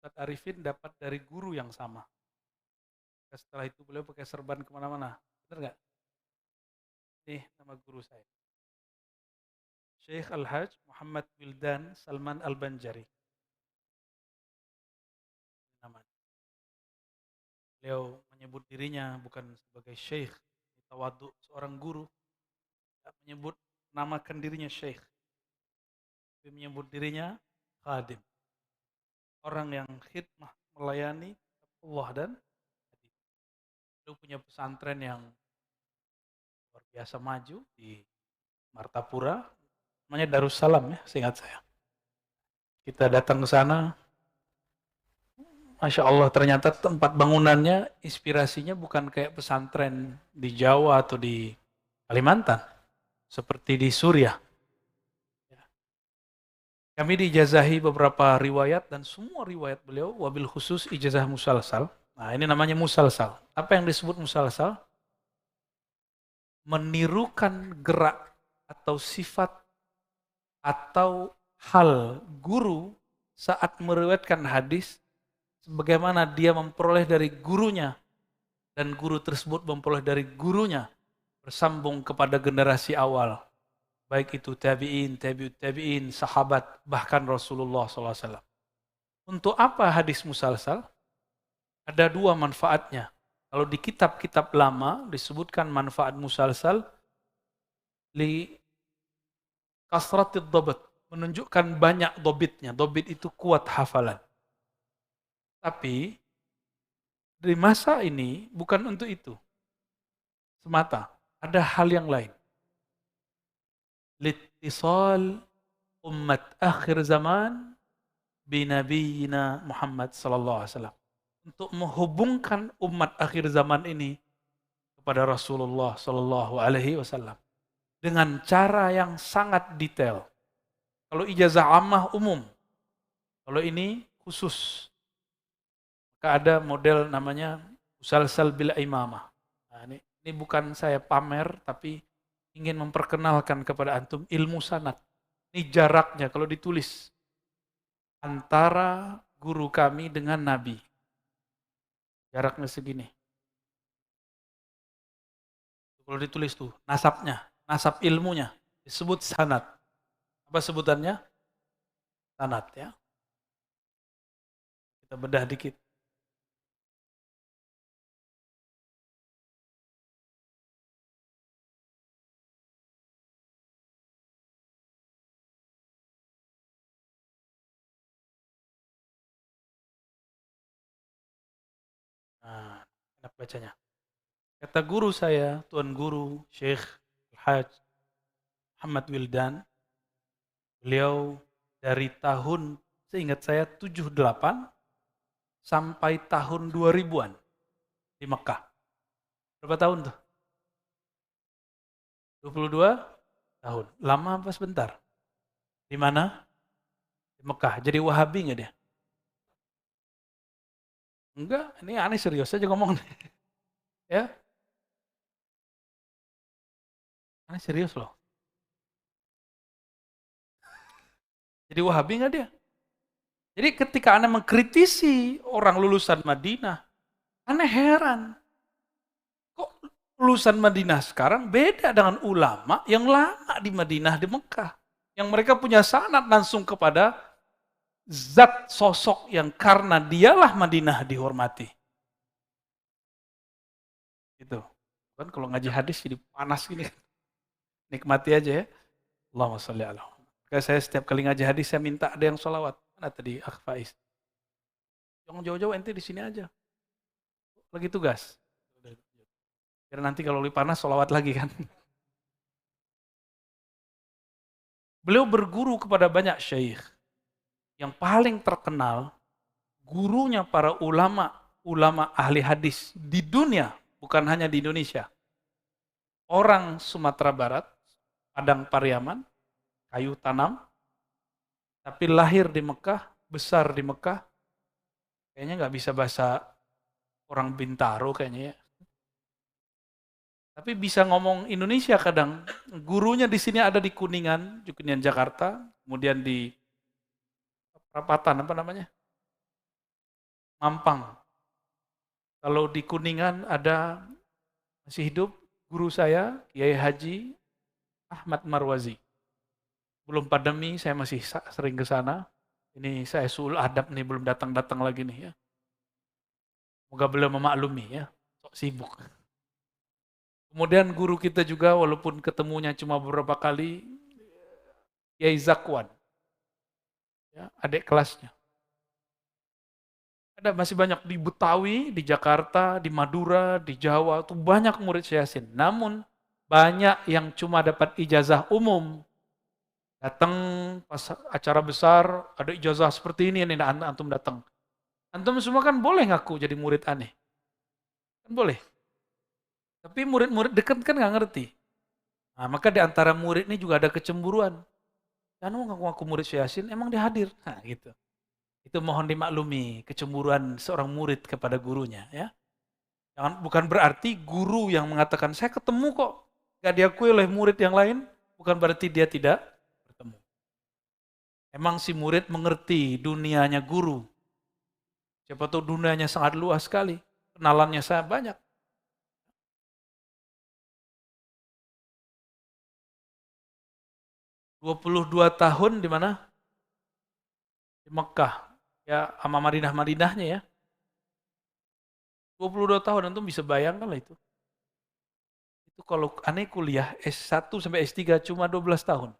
Ustadz Arifin dapat dari guru yang sama. Setelah itu beliau pakai serban kemana-mana. Benar nggak? Nih nama guru saya. Syekh Al-Hajj Muhammad Wildan Salman Al-Banjari. Namanya. Beliau menyebut dirinya bukan sebagai syekh, tawadu seorang guru, tidak menyebut namakan dirinya syekh, tapi menyebut dirinya khadim, orang yang khidmah melayani Allah dan hadis. Beliau punya pesantren yang luar biasa maju di Martapura, namanya Darussalam ya, seingat saya. Kita datang ke sana, Masya Allah ternyata tempat bangunannya inspirasinya bukan kayak pesantren di Jawa atau di Kalimantan, seperti di Suriah. Kami diijazahi beberapa riwayat dan semua riwayat beliau wabil khusus ijazah musalsal. Nah ini namanya musalsal. Apa yang disebut musalsal? Menirukan gerak atau sifat atau hal guru saat meriwayatkan hadis sebagaimana dia memperoleh dari gurunya dan guru tersebut memperoleh dari gurunya bersambung kepada generasi awal. Baik itu tabi'in, tabi'ut tabi'in, sahabat, bahkan Rasulullah SAW. Untuk apa hadis musalsal? Ada dua manfaatnya. Kalau di kitab-kitab lama disebutkan manfaat musalsal li kasratid dhabt, menunjukkan banyak dobitnya. Dobit itu kuat hafalan. Tapi di masa ini bukan untuk itu semata. Ada hal yang lain. Littisal ummat akhir zaman binabiyina Muhammad sallallahu alaihi wasallam. Untuk menghubungkan umat akhir zaman ini kepada Rasulullah sallallahu alaihi wasallam dengan cara yang sangat detail. Kalau ijazah ammah umum, kalau ini khusus. Maka ada model namanya musalsal bil imamah. Nah, ini bukan saya pamer tapi ingin memperkenalkan kepada antum ilmu sanad. Ini jaraknya kalau ditulis antara guru kami dengan Nabi. Jaraknya segini. Kalau ditulis tuh nasabnya, nasab ilmunya disebut sanad. Apa sebutannya? Sanad ya. Kita bedah dikit. Nah, enak bacanya. Kata guru saya, Tuan Guru Syekh Al-Hajj Muhammad Wildan, beliau dari tahun, seingat saya 78 sampai tahun 2000-an di Mekah. Berapa tahun tuh? 22 tahun. Lama apa sebentar? Di mana? Di Mekah. Jadi Wahabi nggak dia? Enggak, ini aneh serius aja ngomong. Ya, aneh serius loh. Jadi Wahabi nggak dia? Jadi ketika Anda mengkritisi orang lulusan Madinah, Anda heran. Kok lulusan Madinah sekarang beda dengan ulama yang lama di Madinah, di Mekah. Yang mereka punya sanad langsung kepada zat sosok yang karena dialah Madinah dihormati. Itu. Kan kalau ngaji hadis jadi panas gini. Nikmati aja ya. Allahumma sholli ala Muhammad. Kayak saya setiap kali ngaji hadis saya minta ada yang sholawat. Mana tadi Akh Faiz? Jangan jauh-jauh ente di sini aja. Lagi tugas. Biar nanti kalau lebih panas sholawat lagi kan. Beliau berguru kepada banyak syekh. Yang paling terkenal gurunya para ulama, ulama ahli hadis di dunia, bukan hanya di Indonesia. Orang Sumatera Barat, Padang Pariaman, kayu tanam, tapi lahir di Mekah, besar di Mekah, kayaknya nggak bisa bahasa orang Bintaro kayaknya ya. Tapi bisa ngomong Indonesia kadang. Gurunya di sini ada di Kuningan, di Kuningan Jakarta, kemudian di perapatan apa namanya? Mampang. Kalau di Kuningan ada masih hidup guru saya, Kiai Haji Ahmad Marwazi. Belum pandemi saya masih sering ke sana. Ini saya sul adab nih, belum datang-datang lagi nih ya. Semoga beliau memaklumi ya, sok sibuk. Kemudian guru kita juga walaupun ketemunya cuma beberapa kali, Kiai Zakwan, ya, adik kelasnya. Ada masih banyak di Betawi, di Jakarta, di Madura, di Jawa, itu banyak murid Syekh Yasin. Namun banyak yang cuma dapat ijazah umum. Datang pas acara besar, ada ijazah seperti ini antum datang. Antum semua kan boleh ngaku jadi murid aneh. Kan boleh. Tapi murid-murid dekat kan nggak ngerti. Nah, maka di antara murid ini juga ada kecemburuan. Kan ngaku-ngaku murid Syekh Yasin, emang dia hadir. Nah, gitu. Itu mohon dimaklumi kecemburuan seorang murid kepada gurunya, ya. Jangan, bukan berarti guru yang mengatakan saya ketemu kok gak diakui oleh murid yang lain, bukan berarti dia tidak bertemu. Emang si murid mengerti dunianya guru. Siapa tahu dunianya sangat luas sekali, kenalannya saya banyak. 22 tahun di mana? Di Mekah. Ya, sama Madinah-Madinahnya ya. 22 tahun, antum bisa bayangkan lah itu. Itu kalau aneh kuliah S1 sampai S3 cuma 12 tahun.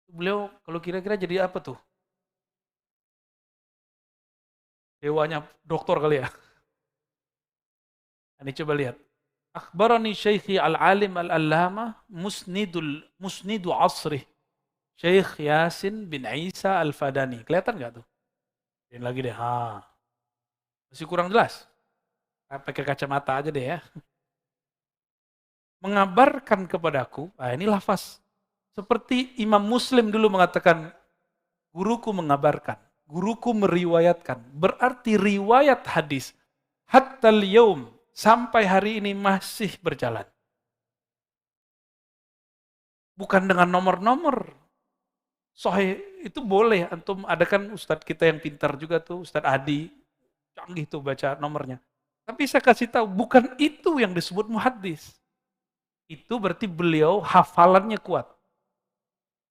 Beliau kalau kira-kira jadi apa tuh? Dewanya doktor kali ya. Ini coba lihat. Akhbarani Syekhi al-alim al-allama musnidu asrih. Syekh Yasin bin Isa al-Fadani. Kelihatan nggak tuh? Ini lagi deh. Ha. Masih kurang jelas. Pakai kacamata aja deh ya. Mengabarkan kepadaku, ini lafaz. Seperti Imam Muslim dulu mengatakan, guruku mengabarkan, guruku meriwayatkan. Berarti riwayat hadis hatta al-yaum, sampai hari ini masih berjalan. Bukan dengan nomor-nomor. Sahih itu boleh, antum ada kan ustadz kita yang pintar juga tuh, Ustadz Adi, canggih tuh baca nomornya. Tapi saya kasih tahu, bukan itu yang disebut muhaddis. Itu berarti beliau hafalannya kuat.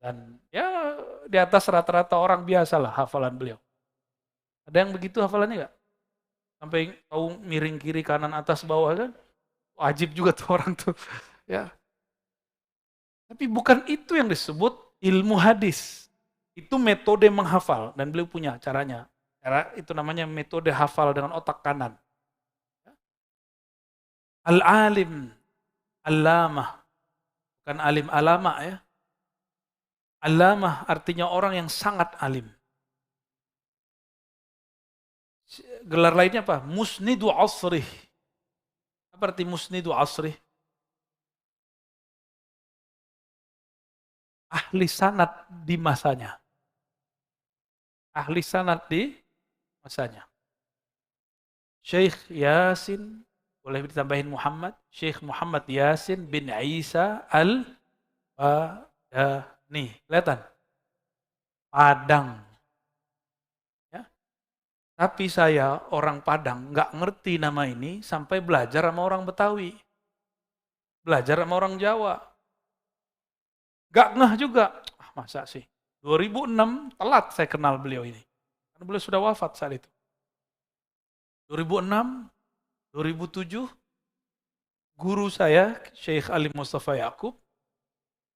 Dan ya di atas rata-rata orang biasa lah hafalan beliau. Ada yang begitu hafalannya nggak? Sampai tahu miring kiri kanan atas bawah kan? Wajib juga tuh orang tuh. Ya. Tapi bukan itu yang disebut ilmu hadis. Itu metode menghafal dan beliau punya caranya. Cara itu namanya metode hafal dengan otak kanan. Al-alim, allamah, bukan alim alama ya. Allamah artinya orang yang sangat alim. Gelar lainnya apa? Musnidu asrih. Apa arti musnidu asrih? Ahli sanad di masanya. Ahli sanad di masanya. Syekh Yasin, boleh ditambahin Muhammad, Syekh Muhammad Yasin bin Isa al-Fadani. Kelihatan? Padang. Ya. Tapi saya orang Padang nggak ngerti nama ini sampai belajar sama orang Betawi. Belajar sama orang Jawa. Nggak ngeh juga. Masa sih? 2006 telat saya kenal beliau ini. Karena beliau sudah wafat saat itu. 2006, 2007, guru saya, Syekh Ali Mustafa Yaqub,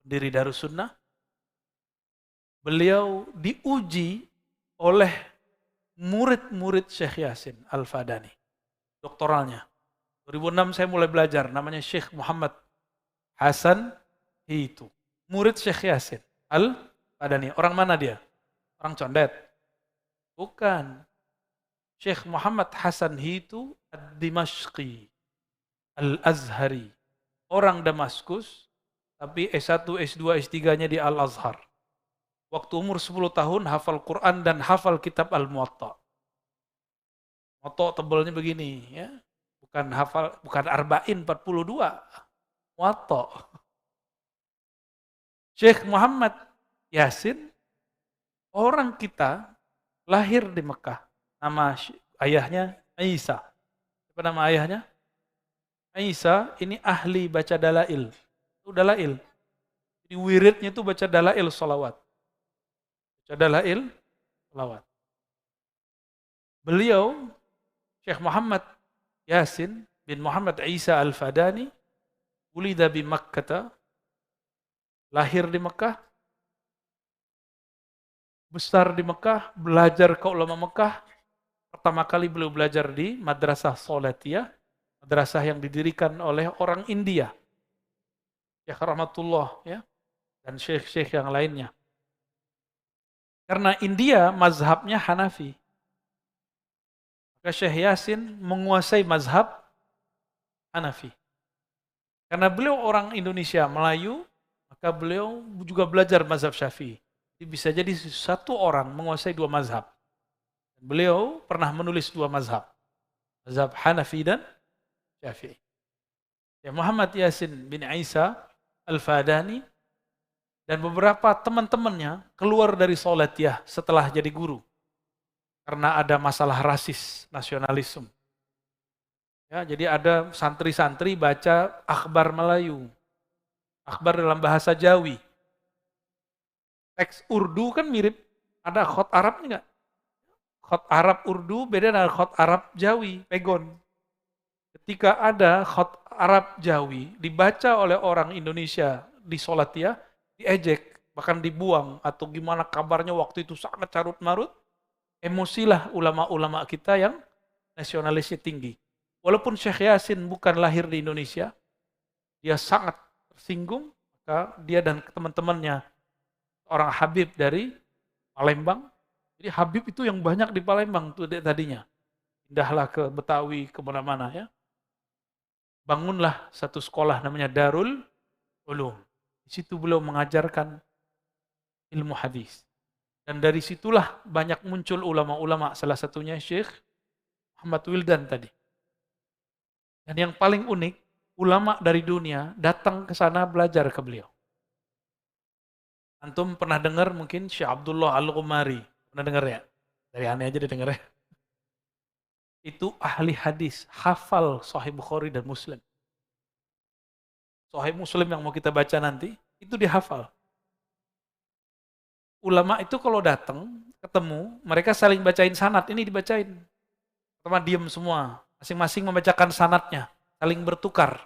pendiri Darussunnah, beliau diuji oleh murid-murid Syekh Yasin Al-Fadani, doktoralnya. 2006 saya mulai belajar, namanya Syekh Muhammad Hasan Hitu. Murid Syekh Yasin Al-Fadani. Orang mana dia? Orang Condet? Bukan. Syekh Muhammad Hasan Hitu Ad-Dimashqi Al-Azhari. Orang Damaskus, tapi S1, S2, S3-nya di Al-Azhar. Waktu umur 10 tahun hafal Quran dan hafal kitab Al-Muwatta. Muwatta tebalnya begini ya. Bukan Arba'in 42. Muwatta. Syekh Muhammad Yasin, orang kita lahir di Mekah. Nama ayahnya Isa. Apa nama ayahnya? Isa ini ahli baca dalail. Itu dalail. Jadi wiridnya itu baca dalail salawat. Baca dalail salawat. Beliau, Syekh Muhammad Yasin bin Muhammad Isa Al-Fadani, ulida bi Makkah, lahir di Mekah, besar di Mekah, belajar ke ulama Mekah. Pertama kali beliau belajar di Madrasah Salatiyah, madrasah yang didirikan oleh orang India, Syekh Rahmatullah ya, dan syekh-syekh yang lainnya. Karena India mazhabnya Hanafi, maka Syekh Yasin menguasai mazhab Hanafi. Karena beliau orang Indonesia Melayu, maka beliau juga belajar mazhab Syafi'i. Jadi bisa jadi satu orang menguasai dua mazhab. Beliau pernah menulis dua mazhab, mazhab Hanafi dan Syafi'i. Ya, Muhammad Yasin bin Isa Al-Fadani dan beberapa teman-temannya keluar dari Salatiyah setelah jadi guru. Karena ada masalah rasis, nasionalisme. Ya, jadi ada santri-santri baca akhbar Melayu, akhbar dalam bahasa Jawi. Teks Urdu kan mirip, ada khot Arabnya enggak? Khot Arab Urdu beda dengan khot Arab Jawi, pegon. Ketika ada khot Arab Jawi dibaca oleh orang Indonesia di Salatiyah, diejek, bahkan dibuang, atau gimana kabarnya waktu itu sangat carut marut, emosilah ulama-ulama kita yang nasionalisnya tinggi. Walaupun Syekh Yasin bukan lahir di Indonesia, dia sangat tersinggung, maka dia dan teman-temannya, orang Habib dari Palembang, jadi Habib itu yang banyak di Palembang tuh tadinya, pindahlah ke Betawi, ke mana-mana ya. Bangunlah satu sekolah namanya Darul Ulum. Di situ beliau mengajarkan ilmu hadis. Dan dari situlah banyak muncul ulama-ulama, salah satunya Syekh Muhammad Wildan tadi. Dan yang paling unik, ulama dari dunia datang ke sana belajar ke beliau. Antum pernah dengar mungkin Syekh Abdullah Al-Ghumari. Pernah dengar ya? Dari aneh aja didengar ya. Itu ahli hadis, hafal Sahih Bukhari dan Muslim. Sahih Muslim yang mau kita baca nanti, itu dihafal. Ulama itu kalau datang, ketemu, mereka saling bacain sanad, ini dibacain. Pertama diem semua, masing-masing membacakan sanadnya, saling bertukar.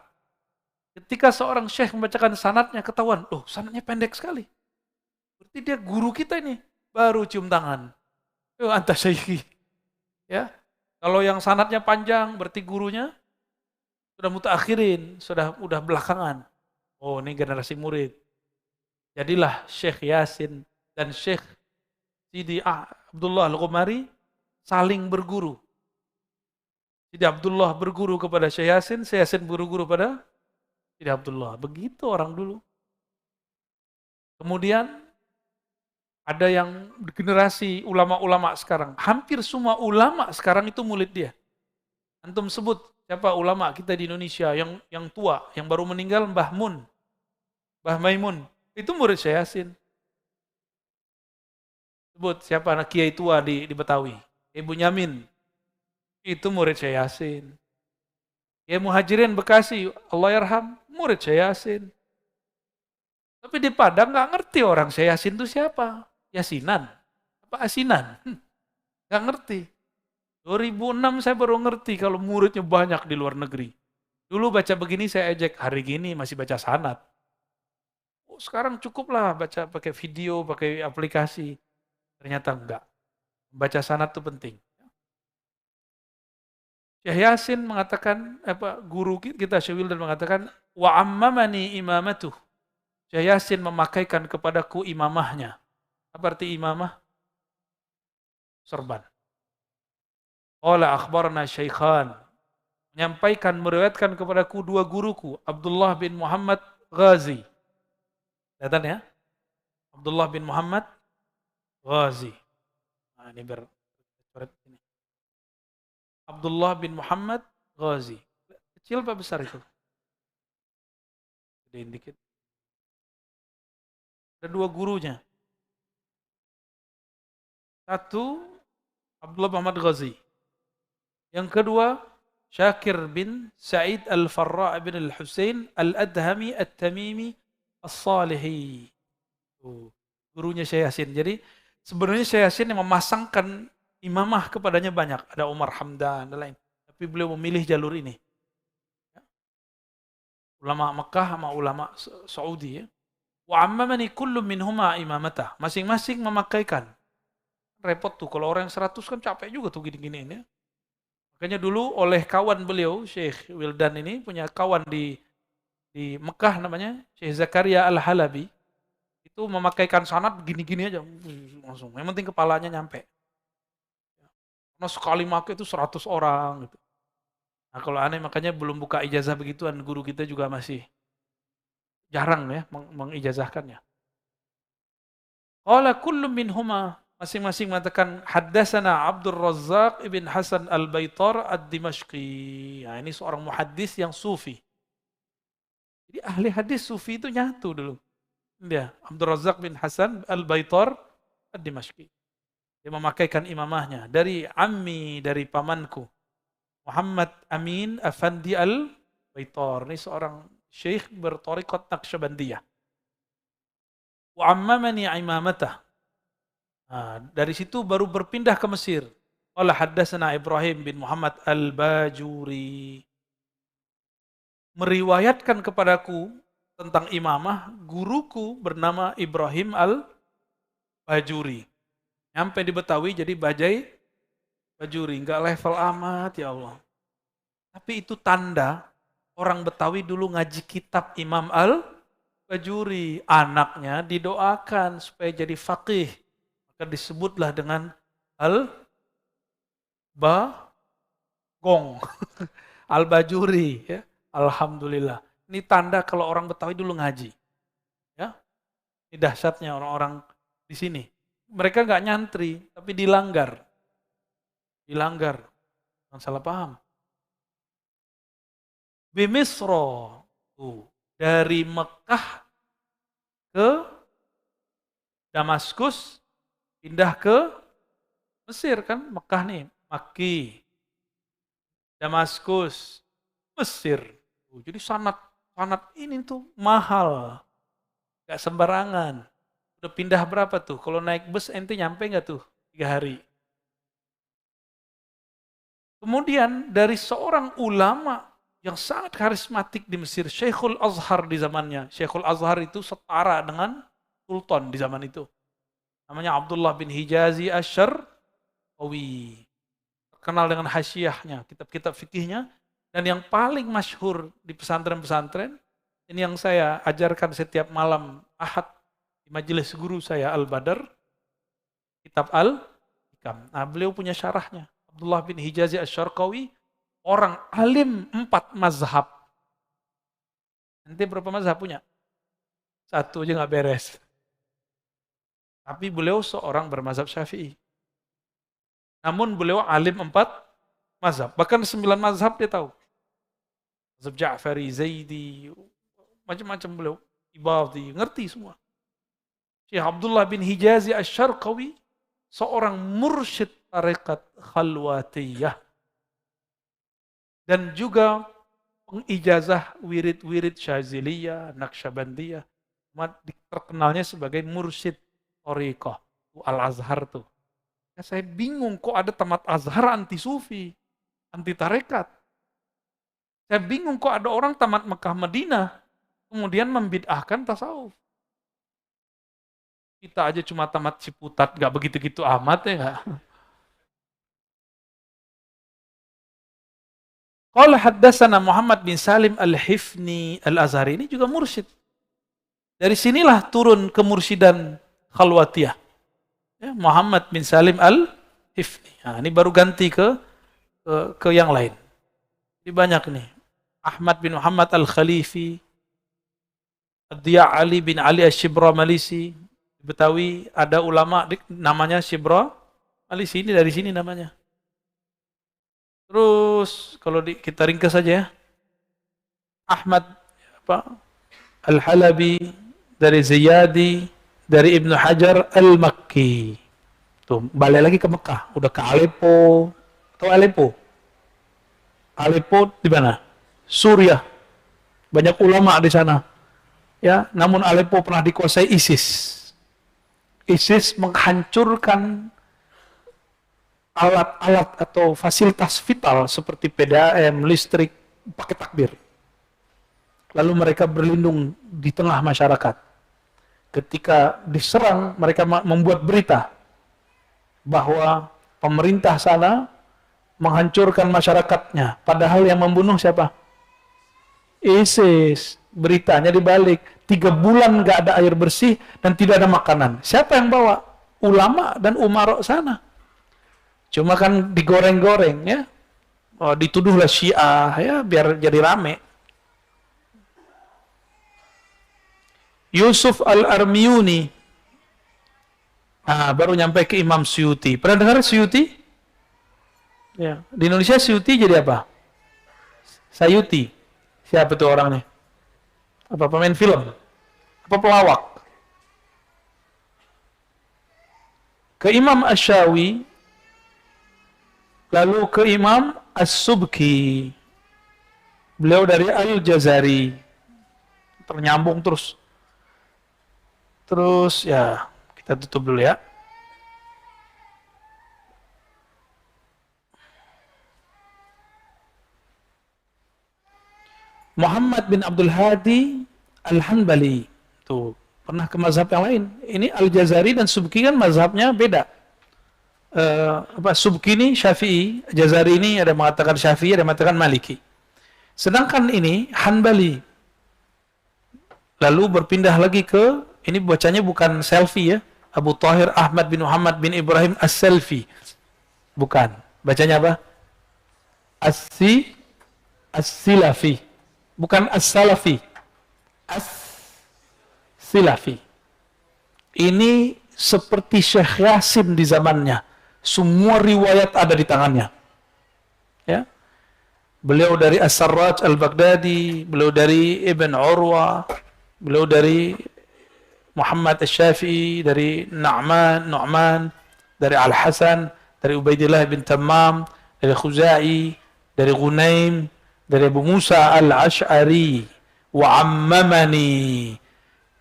Ketika seorang syekh membacakan sanadnya, ketahuan, loh sanadnya pendek sekali. Berarti dia guru kita ini, baru cium tangan. Anta syekhi. Ya, kalau yang sanadnya panjang, berarti gurunya sudah mutaakhirin, udah belakangan. Oh, ini generasi murid. Jadilah Syekh Yasin dan Syekh Sidi Abdullah Al-Ghumari saling berguru. Sidi Abdullah berguru kepada Syekh Yasin berguru pada Sidi Abdullah. Begitu orang dulu. Kemudian ada yang generasi ulama-ulama sekarang. Hampir semua ulama sekarang itu murid dia. Antum sebut siapa ulama kita di Indonesia yang tua, yang baru meninggal, Mbah Mun, Mbah Maimun. Itu murid Syekh Yasin. Sebut siapa anak kiai tua di Betawi. Ibu Nyamin. Itu murid Syekh Yasin. Ya Muhajirin Bekasi, Allah yarham, murid Syekh Yasin. Tapi di Padang nggak ngerti orang Syekh Yasin itu siapa. Yasinan. Apa Asinan? Nggak ngerti. 2006 saya baru ngerti kalau muridnya banyak di luar negeri. Dulu baca begini saya ejek, hari gini masih baca sanad. Oh, sekarang cukuplah baca pakai video, pakai aplikasi. Ternyata enggak. Baca sanad itu penting. Syekh Yasin mengatakan, guru kita Syekh Wildan mengatakan, wa ammamani imamatuh. Syekh Yasin memakaikan kepadaku imamahnya. Apa arti imamah? Sorban. Qala akhbarna syaikhan. Menyampaikan, meriwayatkan kepadaku dua guruku, Abdullah bin Muhammad Ghazi. Lihat ya? Abdullah bin Muhammad Ghazi. Nah, ini ini. Abdullah bin Muhammad Ghazi. Kecil apa besar itu? Gedein dikit. Ada dua gurunya. Satu Abdullah Muhammad Ghazi. Yang kedua, Syakir bin Sa'id Al-Farra' bin Al-Husain Al-Adhami At-Tamimi As-Salihi. Gurunya Syekh Yasin. Jadi sebenarnya Syekh Yasin yang memasangkan imamah kepadanya banyak. Ada Umar Hamdan dan lain. Tapi beliau memilih jalur ini. Ulama Mekah sama ulama Saudi. Wa ammamani kullu minhuma imamatah. Masing-masing memakaikan. Repot tuh kalau orang yang 100 kan capek juga tuh gini-giniin ya. Makanya dulu oleh kawan beliau, Syekh Wildan ini punya kawan di Mekah namanya, Syekh Zakaria Al-Halabi. Itu memakaikan sanad gini-gini aja langsung. Yang penting kepalanya nyampe. Karena sekali pakai itu 100 orang gitu. Nah, kalau aneh makanya belum buka ijazah begituan, guru kita juga masih jarang ya mengijazahkannya. Qala kullu minhuma, masing-masing mengatakan haddatsana Abdul Razzaq ibn Hasan Al-Baitar Ad-Dimashqi. Nah, ini seorang muhaddis yang sufi. Jadi ahli hadis sufi itu nyatu dulu. Dia Abdul Razzaq bin Hasan Al-Baitar Ad-Dimashqi. Dia memakaikan imamahnya dari ammi, dari pamanku. Muhammad Amin Afandi Al-Baitar. Ini seorang syekh bertariqat Naqsyabandiyah. Wa ammamani imamatah. Nah, dari situ baru berpindah ke Mesir. Qala haddatsana Ibrahim bin Muhammad Al-Bajuri. Meriwayatkan kepadaku tentang imamah, guruku bernama Ibrahim Al-Bajuri. Nyampe di Betawi jadi Bajai Bajuri. Enggak level amat ya Allah. Tapi itu tanda orang Betawi dulu ngaji kitab Imam Al-Bajuri. Anaknya didoakan supaya jadi faqih. Maka disebutlah dengan Al-Bagong. Al-Bajuri. Ya. Alhamdulillah. Ini tanda kalau orang Betawi dulu ngaji. Ya. Ini dahsyatnya orang-orang di sini. Mereka nggak nyantri, tapi dilanggar. Dilanggar. Jangan salah paham. Bimisro. Dari Mekah ke Damaskus, pindah ke Mesir kan. Mekah nih, Makki. Damaskus, Mesir. Jadi sanad ini tuh mahal. Gak sembarangan. Udah pindah berapa tuh? Kalau naik bus ente nyampe nggak tuh? 3 hari. Kemudian dari seorang ulama yang sangat karismatik di Mesir, Syekhul Azhar di zamannya. Syekhul Azhar itu setara dengan sultan di zaman itu. Namanya Abdullah bin Hijazi Asy-Syarqawi. Terkenal dengan hasyiahnya, kitab-kitab fikihnya. Dan yang paling masyhur di pesantren-pesantren, ini yang saya ajarkan setiap malam Ahad di majelis guru saya Al-Badar, kitab Al-Hikam. Nah, beliau punya syarahnya. Abdullah bin Hijazi Asy-Syarqawi, orang alim 4 mazhab. Nanti berapa mazhab punya? 1 aja nggak beres. Tapi beliau seorang bermazhab Syafi'i. Namun beliau alim 4 mazhab. Bahkan 9 mazhab dia tahu. Mazhab Ja'fari, Zaidi, macam-macam beliau. Ibadhi, ngerti semua. Syekh Abdullah bin Hijazi Asy-Syarqawi, seorang mursyid tarekat khalwatiyah. Dan juga pengijazah wirid-wirid Syaziliyah, Naqsyabandiyah. Terkenalnya sebagai mursyid thariqah. Al-Azhar tuh. Ya, saya bingung kok ada tamat Azhar anti-sufi, anti-tarekat. Saya bingung kok ada orang tamat Mekah Madinah, kemudian membid'ahkan tasawuf. Kita aja cuma tamat Ciputat, gak begitu-gitu amat ya gak? Qala haddatsana Muhammad bin Salim Al-Hifni Al-Azhari, ini juga mursyid. Dari sinilah turun kemursidan khalwatiyah. Ya, Muhammad bin Salim Al-Hifni. Nah, ini baru ganti ke yang lain. Ini banyak nih. Ahmad bin Muhammad Al-Khalifi, Dia Ali bin Ali Asy-Syibra Malisi. Di Betawi ada ulama namanya Syibra Malisi, ini dari sini namanya. Terus kalau kita ringkas saja ya. Ahmad Al-Halabi dari Ziyadi, dari Ibnu Hajar Al-Makki. Tuh, balik lagi ke Mekah, udah ke Aleppo. Tahu Aleppo? Aleppo di mana? Suriah. Banyak ulama di sana. Ya, namun Aleppo pernah dikuasai ISIS. ISIS menghancurkan alat-alat atau fasilitas vital seperti PDAM, listrik, pakai takbir. Lalu mereka berlindung di tengah masyarakat. Ketika diserang, mereka membuat berita bahwa pemerintah sana menghancurkan masyarakatnya. Padahal yang membunuh siapa? ISIS. Beritanya dibalik. 3 bulan nggak ada air bersih dan tidak ada makanan. Siapa yang bawa? Ulama dan umarok sana. Cuma kan digoreng-goreng ya. Oh, dituduhlah Syiah ya biar jadi rame. Yusuf Al-Armiyuni. Baru nyampe ke Imam Suyuti. Pernah dengar Suyuti? Ya. Di Indonesia Suyuti jadi apa? Sayuti. Siapa tuh orangnya? Apa pemain film? Apa pelawak? Ke Imam Asyawi, lalu ke Imam As-Subki. Beliau dari Al-Jazari. Ternyambung terus. Terus ya, kita tutup dulu ya. Muhammad bin Abdul Hadi Al-Hanbali. Tuh, pernah ke mazhab yang lain. Ini Al-Jazari dan Subki kan mazhabnya beda. Subki ini Syafi'i, Jazari ini ada mengatakan Syafi'i, ada mengatakan Maliki. Sedangkan ini Hanbali. Lalu berpindah lagi ke, ini bacanya bukan selfie ya, Abu Tahir Ahmad bin Muhammad bin Ibrahim As-Selfi. Bukan. Bacanya apa? As-Silafi. Bukan As-Salafi. As-Silafi. Ini seperti Syekh Yasin di zamannya. Semua riwayat ada di tangannya. Ya. Beliau dari As-Sarraj Al-Baghdadi, beliau dari Ibn Urwa, beliau dari Muhammad Asy-Syafi'i, dari Nu'man, dari Al-Hasan, dari Ubaidillah bin Tammam, dari Khuzai, dari Ghunaim, dari Abu Musa Al-Ash'ari, wa ammamani.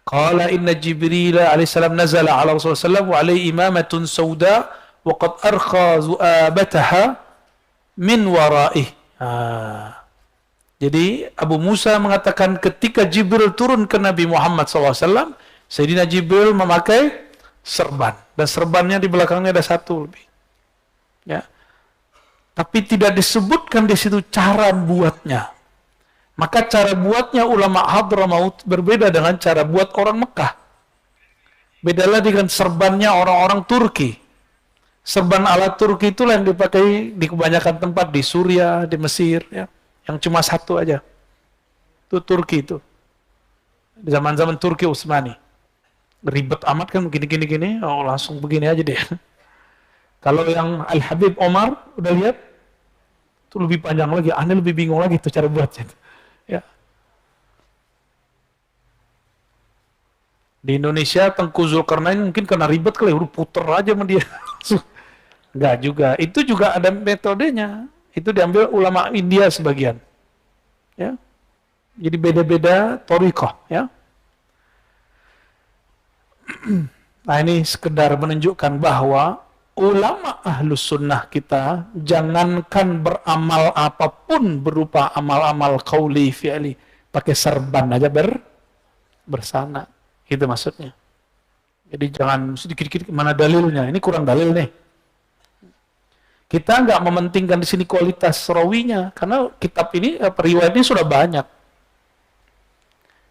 Qala inna Jibril alaihissalam nazala ala Rasulullah sallallahu wa alaihi imamatun sauda wa qad arkha zu'abataha min waraih. Jadi Abu Musa mengatakan ketika Jibril turun ke Nabi Muhammad SAW, Sayyidina Jibril memakai serban. Dan serbannya di belakangnya ada satu lebih. Ya. Tapi tidak disebutkan di situ cara buatnya. Maka cara buatnya ulama Hadramaut berbeda dengan cara buat orang Mekah. Bedalah dengan serbannya orang-orang Turki. Serban ala Turki itulah yang dipakai di kebanyakan tempat di Suriah, di Mesir, ya. Yang cuma satu aja. Itu Turki itu. Di zaman-zaman Turki Utsmani. Ribet amat kan gini-gini, oh langsung begini aja deh. Kalau yang Al-Habib Omar, udah lihat? Itu lebih panjang lagi, aneh lebih bingung lagi tuh cara buatnya. Ya. Di Indonesia Tengku Zulkarnain mungkin kena ribet kali, udah puter aja sama dia. Enggak juga, itu juga ada metodenya. Itu diambil ulama India sebagian. Ya. Jadi beda-beda thariqah, ya. Nah, ini sekedar menunjukkan bahwa ulama ahlus sunnah kita jangankan beramal apapun berupa amal-amal qauli fi'li, pakai serban aja bersana. Itu maksudnya. Jadi jangan sedikit-sedikit mana dalilnya, ini kurang dalil nih. Kita nggak mementingkan di sini kualitas rawinya, karena kitab ini riwayatnya sudah banyak.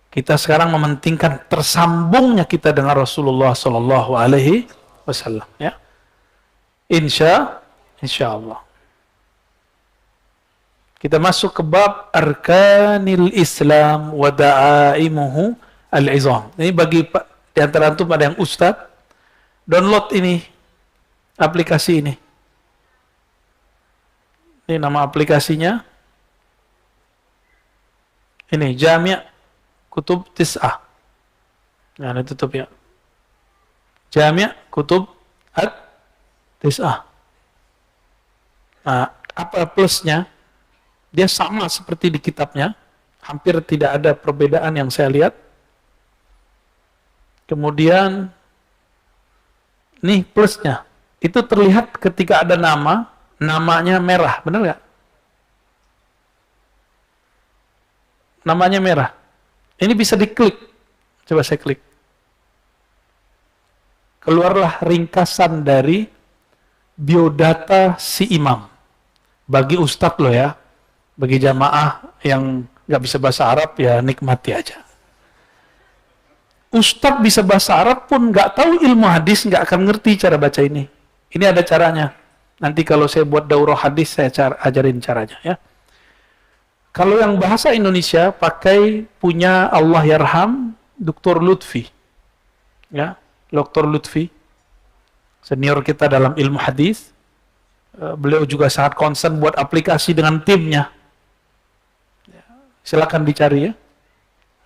Kita sekarang mementingkan tersambungnya kita dengan Rasulullah Sallallahu Alaihi Wasallam. Ya, insya Allah. Kita masuk ke bab arkanil Islam wa da'aimuhu al-izam. Ini bagi di antara antum ada yang ustadz, download ini aplikasi ini. Ini nama aplikasinya. Ini Jami' Kutub Tis'ah. Nah, ini tutup ya. Jami' Kutub Tis'ah. Nah, apa plusnya? Dia sama seperti di kitabnya, hampir tidak ada perbedaan yang saya lihat. Kemudian, nih plusnya, itu terlihat ketika ada nama, namanya merah, benar nggak? Namanya merah. Ini bisa diklik. Coba saya klik. Keluarlah ringkasan dari biodata si imam. Bagi ustadz loh ya. Bagi jamaah yang nggak bisa bahasa Arab, ya nikmati aja. Ustadz bisa bahasa Arab pun nggak tahu ilmu hadis, nggak akan ngerti cara baca ini. Ini ada caranya. Nanti kalau saya buat daurah hadis, saya ajarin caranya ya. Kalau yang bahasa Indonesia pakai punya Allah Yarham Dr. Lutfi. Ya, Dr. Lutfi. Senior kita dalam ilmu hadis. Beliau juga sangat concern buat aplikasi dengan timnya. Silakan dicari ya.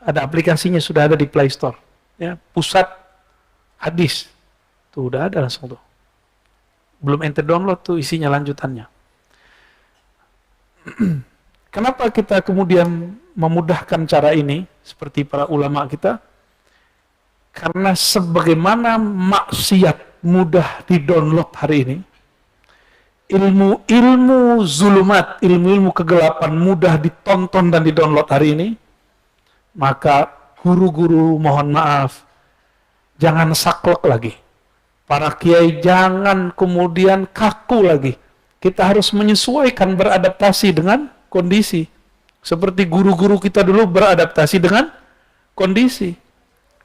Ada aplikasinya, sudah ada di Play Store. Ya, pusat hadis. Tuh udah ada langsung tuh. Belum ente download tuh isinya lanjutannya. Kenapa kita kemudian memudahkan cara ini seperti para ulama kita? Karena sebagaimana maksiat mudah di-download hari ini, ilmu zulumat, ilmu-ilmu kegelapan mudah ditonton dan di-download hari ini, maka guru-guru mohon maaf, jangan saklek lagi. Para kiai jangan kemudian kaku lagi. Kita harus menyesuaikan, beradaptasi dengan kondisi. Seperti guru-guru kita dulu beradaptasi dengan kondisi.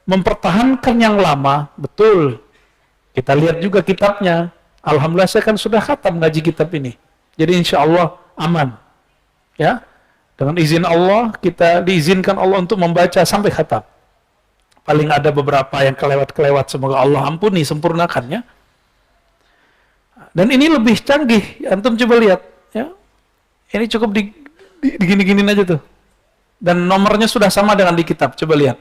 Mempertahankan yang lama, betul. Kita lihat juga kitabnya. Alhamdulillah saya kan sudah khatam ngaji kitab ini. Jadi insya Allah aman. Ya, dengan izin Allah kita diizinkan Allah untuk membaca sampai khatam. Paling ada beberapa yang kelewat-kelewat, semoga Allah ampuni, sempurnakan ya. Dan ini lebih canggih, antum coba lihat ya. Ini cukup digini-ginin aja tuh. Dan nomornya sudah sama dengan di kitab, coba lihat.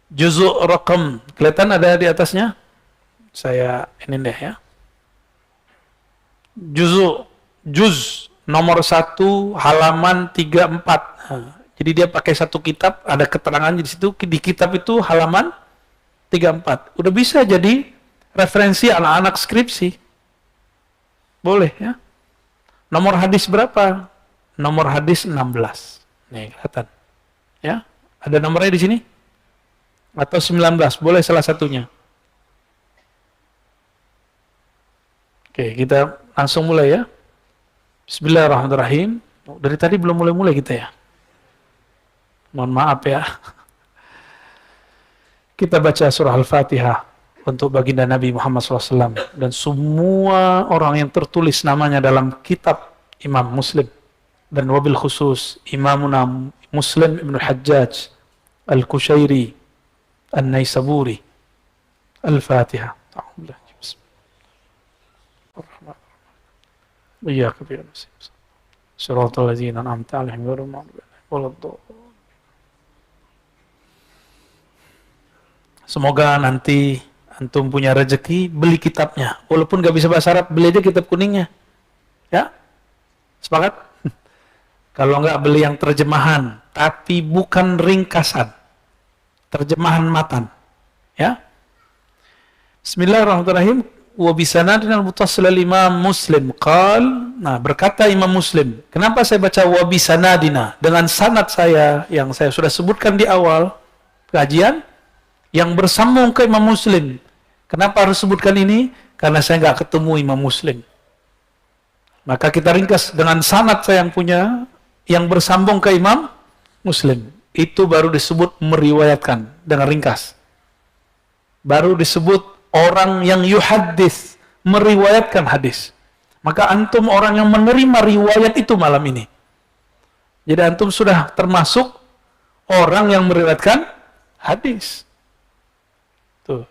Juzuk rakam, kelihatan ada di atasnya? Saya ini deh ya. Juz nomor 1 halaman 34. Nah, jadi dia pakai satu kitab, ada keterangan di situ, di kitab itu halaman 34. Udah bisa jadi referensi anak-anak skripsi. Boleh ya. Nomor hadis berapa? Nomor hadis 16. Nih, kelihatan. Ya, ada nomornya di sini? Atau 19, boleh salah satunya. Oke, kita langsung mulai ya. Bismillahirrahmanirrahim. Dari tadi belum mulai-mulai kita ya. Mohon maaf ya. Kita baca surah Al-Fatihah untuk baginda Nabi Muhammad SAW. Dan semua orang yang tertulis namanya dalam kitab Imam Muslim. Dan wabil khusus Imamuna Muslim Ibn Hajjaj Al-Kushairi An-Naisaburi. Al-Fatihah. Iyyaka nasta'in. Shiratal ladzina an'amta 'alaihim ghairil maghdubi 'alaihim waladdallin. Semoga nanti antum punya rezeki beli kitabnya. Walaupun gak bisa bahasa Arab, beli aja kitab kuningnya. Ya? Sepakat? Kalau enggak beli yang terjemahan, tapi bukan ringkasan. Terjemahan matan. Ya? Bismillahirrahmanirrahim. Wa bisanadina al-muttasil al-Imam Muslim qal. Nah, berkata Imam Muslim, kenapa saya baca wa bisanadina dengan sanad saya yang saya sudah sebutkan di awal kajian yang bersambung ke Imam Muslim. Kenapa harus sebutkan ini? Karena saya nggak ketemu Imam Muslim. Maka kita ringkas dengan sanad saya yang punya yang bersambung ke Imam Muslim. Itu baru disebut meriwayatkan dengan ringkas. Baru disebut orang yang yuhaddis, meriwayatkan hadis. Maka antum orang yang menerima riwayat itu malam ini. Jadi antum sudah termasuk orang yang meriwayatkan hadis. Tuh.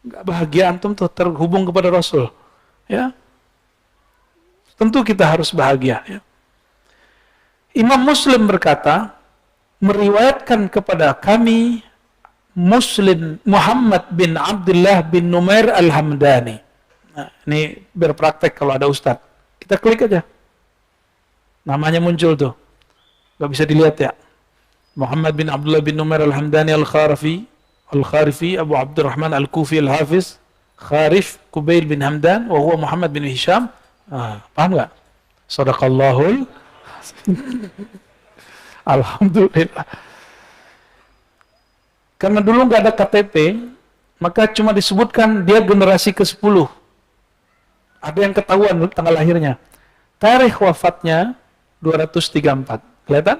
Enggak bahagia antum tuh terhubung kepada Rasul. Ya. Tentu kita harus bahagia ya. Imam Muslim berkata, meriwayatkan kepada kami Muslim Muhammad bin Abdullah bin Numair al-Hamdani. Nah, ini berpraktek kalau ada ustadz. Kita klik aja. Namanya muncul tuh. Gak bisa dilihat ya. Muhammad bin Abdullah bin Umar al-Hamdani al-Kharifi, Abu Abdurrahman al-Kufi al-Hafiz, Kharif Kubail bin Hamdan, wa huwa Muhammad bin Hisham. Paham gak? Sadaqallahul. Alhamdulillah. Karena dulu nggak ada KTP, maka cuma disebutkan dia generasi ke-10. Ada yang ketahuan tanggal lahirnya. Tarikh wafatnya 234. Kelihatan?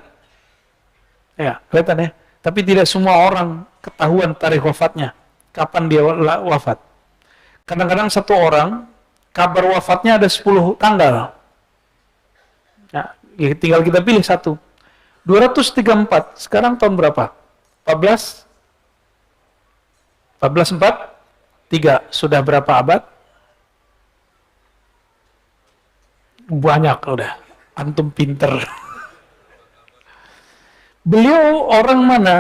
Ya, kelihatan ya. Tapi tidak semua orang ketahuan tarikh wafatnya. Kapan dia wafat. Kadang-kadang satu orang, kabar wafatnya ada 10 tanggal. Ya, tinggal kita pilih satu. 234, sekarang tahun berapa? 14? 3, sudah berapa abad? Banyak udah, antum pinter. Beliau orang mana?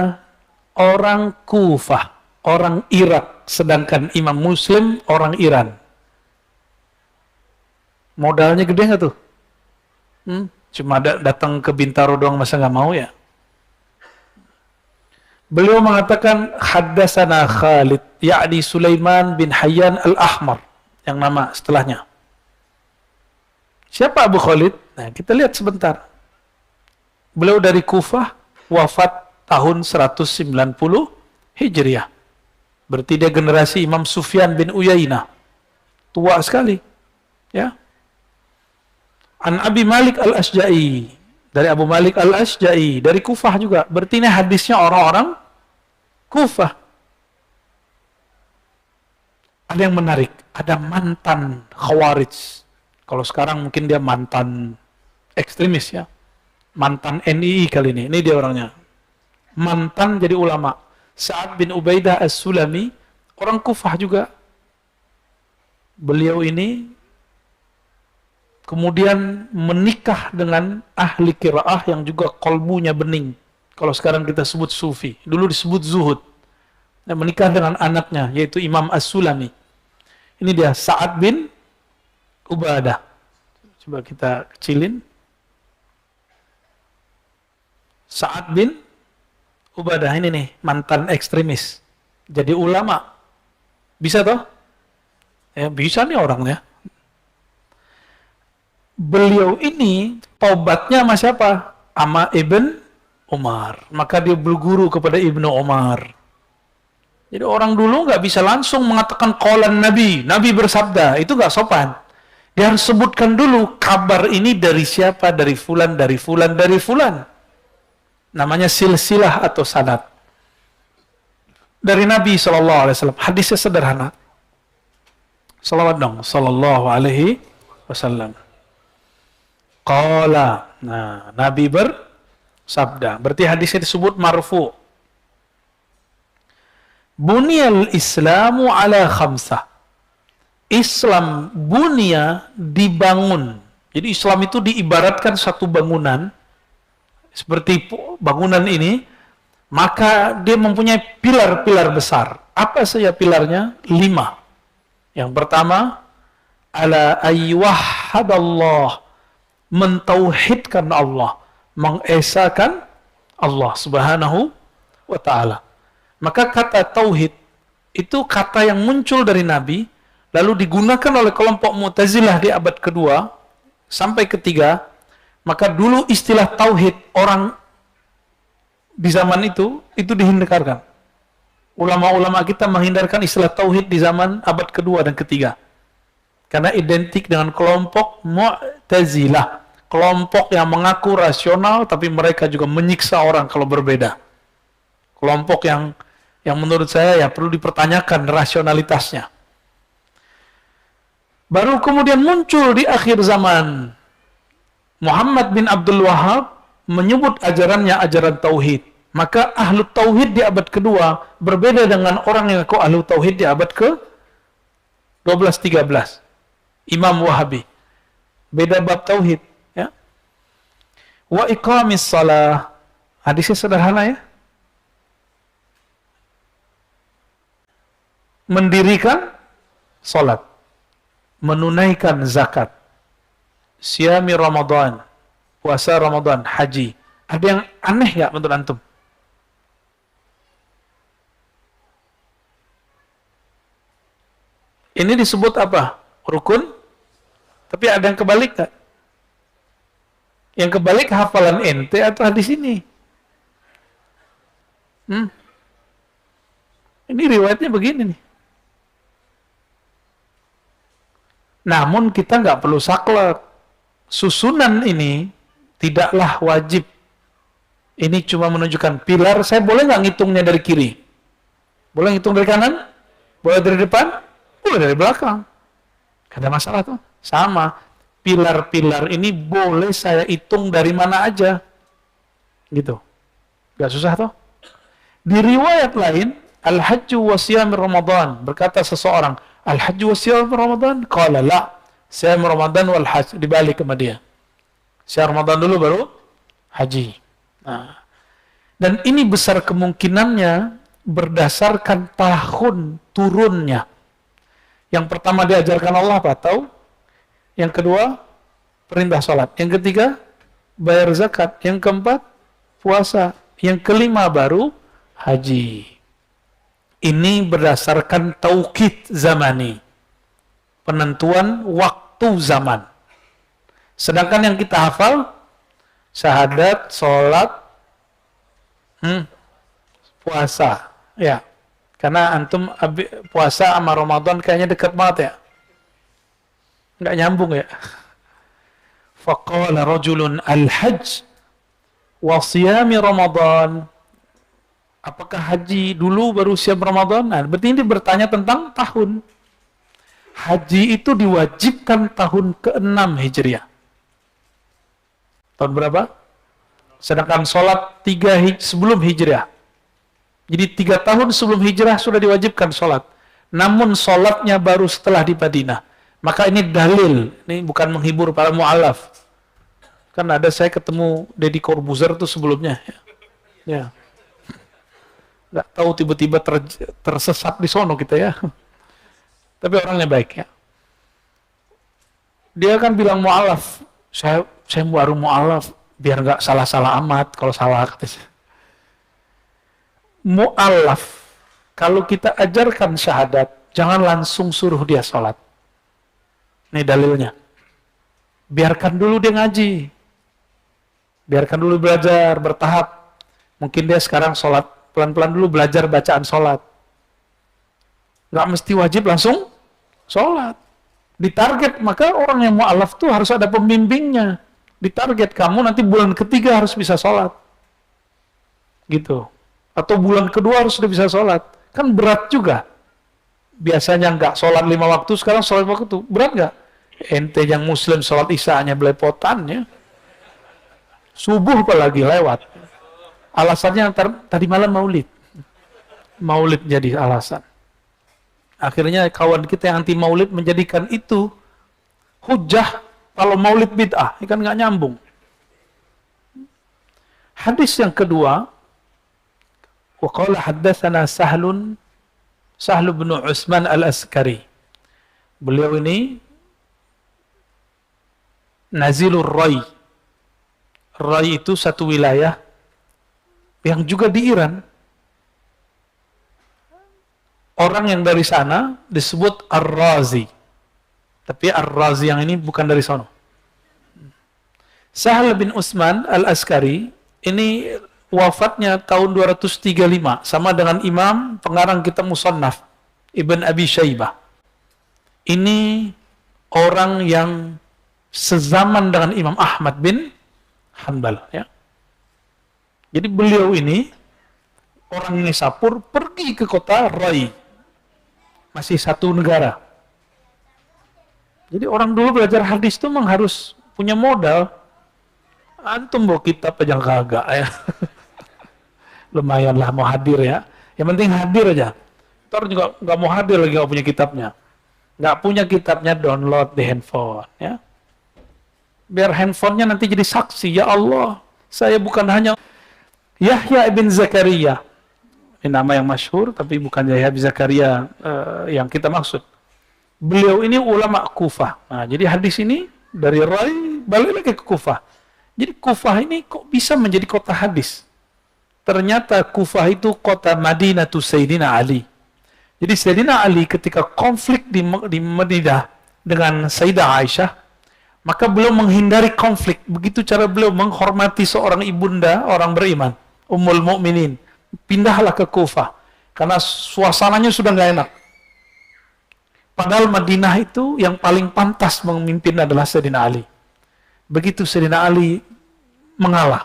Orang Kufah, orang Irak, sedangkan Imam Muslim orang Iran. Modalnya gede nggak tuh? Cuma datang ke Bintaro doang masa nggak mau ya? Beliau mengatakan haddatsana Khalid ya'ni Sulaiman bin Hayyan al-Ahmar, yang nama setelahnya. Siapa Abu Khalid? Nah, kita lihat sebentar. Beliau dari Kufah, wafat tahun 190 Hijriah. Berarti dia generasi Imam Sufyan bin Uyainah. Tua sekali. Ya. An Abi Malik al-Asja'i, dari Abu Malik al-Asja'i, dari Kufah juga. Berarti ini hadisnya orang-orang Kufah. Ada yang menarik, ada mantan Khawarij. Kalau sekarang mungkin dia mantan ekstremis ya. Mantan NII kali ini dia orangnya. Mantan jadi ulama. Sa'ad bin Ubaidah as-Sulami, orang Kufah juga. Beliau ini kemudian menikah dengan ahli qiraah yang juga kolbunya bening. Kalau sekarang kita sebut sufi, dulu disebut zuhud. Dan menikah dengan anaknya, yaitu Imam As-Sulami. Ini dia, Sa'ad bin Ubadah. Coba kita kecilin. Sa'ad bin Ubadah, ini nih, mantan ekstremis. Jadi ulama. Bisa toh? Ya, bisa nih orangnya. Beliau ini taubatnya sama siapa? Sama Ibn Umar. Maka dia berguru kepada Ibnu Umar. Jadi orang dulu nggak bisa langsung mengatakan qalan Nabi. Nabi bersabda, itu nggak sopan. Dia harus sebutkan dulu kabar ini dari siapa, dari fulan, dari fulan, dari fulan. Namanya silsilah atau sanad. Dari Nabi SAW. Hadisnya sederhana. Salawat dong. Sallallahu alaihi wasallam. Qala. Nah, Nabi bersabda. Berarti hadisnya disebut marfu. Bunyal Islamu ala khamsah. Islam bunya dibangun. Jadi Islam itu diibaratkan satu bangunan. Seperti bangunan ini. Maka dia mempunyai pilar-pilar besar. Apa saja pilarnya? 5. Yang pertama, ala ayyuhadallah. Mentauhidkan Allah, mengesakan Allah Subhanahu wa ta'ala. Maka kata tauhid itu kata yang muncul dari Nabi, lalu digunakan oleh kelompok Mu'tazilah di abad kedua sampai ketiga. Maka dulu istilah tauhid orang di zaman itu dihindarkan. Ulama-ulama kita menghindarkan istilah tauhid di zaman abad kedua dan ketiga. Karena identik dengan kelompok Mu'tazilah. Kelompok yang mengaku rasional, tapi mereka juga menyiksa orang kalau berbeda. Kelompok yang menurut saya ya perlu dipertanyakan rasionalitasnya. Baru kemudian muncul di akhir zaman. Muhammad bin Abdul Wahab menyebut ajarannya ajaran tauhid. Maka ahlu tauhid di abad kedua berbeda dengan orang yang mengaku ahlu tauhid di abad ke 12-13. Imam Wahabi. Beda bab tauhid. Ya. Wa iqamis salah. Hadisnya sederhana ya. Mendirikan salat. menunaikan zakat, siyami Ramadan, puasa Ramadan, haji. Ada yang aneh nggak menurut antum? Ini disebut apa? Rukun. Tapi ada yang kebalik nggak? Yang kebalik hafalan ente atau hadis ini? Ini riwayatnya begini nih. Namun kita nggak perlu saklek. Susunan ini tidaklah wajib. Ini cuma menunjukkan pilar. Saya boleh nggak ngitungnya dari kiri? Boleh ngitung dari kanan? Boleh dari depan? Boleh dari belakang. Gak ada masalah tuh. Sama. Pilar-pilar ini boleh saya hitung dari mana aja. Gitu. Gak susah tuh. Di riwayat lain, Al-Hajju wa Siyam Ramadan. Berkata seseorang, Al-Hajju wa Siyam Ramadan? Qala la. Siyam Ramadan wal Hajj. Dibalik sama dia. Siyam Ramadan dulu baru haji. Nah. Dan ini besar kemungkinannya berdasarkan tahun turunnya. Yang pertama diajarkan Allah apa? Tahu? Yang kedua, perintah sholat. Yang ketiga, bayar zakat. Yang keempat, puasa. Yang kelima baru haji. Ini berdasarkan tauqit zamani. Penentuan waktu zaman. Sedangkan yang kita hafal, syahadat, sholat, puasa. Ya. Karena antum puasa sama Ramadan kayaknya dekat banget ya. Nggak nyambung ya. Faqala rajulun al-hajj wa siyami Ramadan. Apakah haji dulu baru siam Ramadan? Nah, berarti ini bertanya tentang tahun. Haji itu diwajibkan tahun ke-6 Hijriah. Tahun berapa? Sedangkan sholat 3 sebelum Hijriah. Jadi 3 tahun sebelum Hijrah sudah diwajibkan sholat. Namun sholatnya baru setelah di Madinah. Maka ini dalil, ini bukan menghibur para mu'alaf. Kan ada saya ketemu Deddy Corbuzier tuh sebelumnya. Ya. Nggak tahu tiba-tiba tersesat di sono kita ya. Tapi orangnya baik ya. Dia kan bilang mu'alaf. Saya baru mu'alaf. Biar nggak salah-salah amat kalau salah katanya. Mu'alaf. Kalau kita ajarkan syahadat, jangan langsung suruh dia sholat. Ini dalilnya. Biarkan dulu dia ngaji. Biarkan dulu belajar, bertahap. Mungkin dia sekarang sholat, pelan-pelan dulu belajar bacaan sholat. Nggak mesti wajib langsung sholat. Ditarget, maka orang yang mu'alaf tuh harus ada pembimbingnya. Ditarget, kamu nanti bulan ketiga harus bisa sholat. Gitu. Atau bulan kedua harus sudah bisa sholat. Kan berat juga. Biasanya nggak sholat 5 waktu, sekarang sholat 5 waktu. Berat nggak? Ente yang muslim sholat isya-nya belepotan ya. Subuh apalagi lewat. Alasannya tadi malam maulid. Maulid jadi alasan. Akhirnya kawan kita yang anti maulid menjadikan itu hujah kalau maulid bid'ah. Ini kan nggak nyambung. Hadis yang kedua, wa qala haddatsana Sahl bin Utsman al-Askari. Beliau ini Nazilur Rai. Rai itu satu wilayah yang juga di Iran. Orang yang dari sana disebut Ar-Razi. Tapi Ar-Razi yang ini bukan dari sana. Sahl bin Utsman al-Askari ini wafatnya tahun 235, sama dengan Imam pengarang kitab Musannaf Ibn Abi Syaibah. Ini orang yang sezaman dengan Imam Ahmad bin Hanbal ya. Jadi beliau ini orang Nisapur pergi ke kota Rai. Masih satu negara. Jadi orang dulu belajar hadis itu memang harus punya modal. Antum bawa kitab aja kagak ya. Lumayan lah mau hadir ya. Yang penting hadir aja. Ntar juga nggak mau hadir lagi nggak punya kitabnya. Nggak punya kitabnya download di handphone ya. Biar handphonenya nanti jadi saksi. Ya Allah, saya bukan hanya Yahya ibn Zakaria. Ini nama yang masyhur, tapi bukan Yahya bin Zakaria yang kita maksud. Beliau ini ulama Kufah. Nah, jadi hadis ini dari Rai balik lagi ke Kufah. Jadi Kufah ini kok bisa menjadi kota hadis? Ternyata Kufah itu kota Madinatu Sayyidina Ali. Jadi Sayyidina Ali ketika konflik di Madinah dengan Sayyidah Aisyah, maka beliau menghindari konflik. Begitu cara beliau menghormati seorang ibunda, orang beriman, Ummul Mukminin. Pindahlah ke Kufah. Karena suasananya sudah nggak enak. Padahal Madinah itu yang paling pantas memimpin adalah Sayyidina Ali. Begitu Sayyidina Ali mengalah,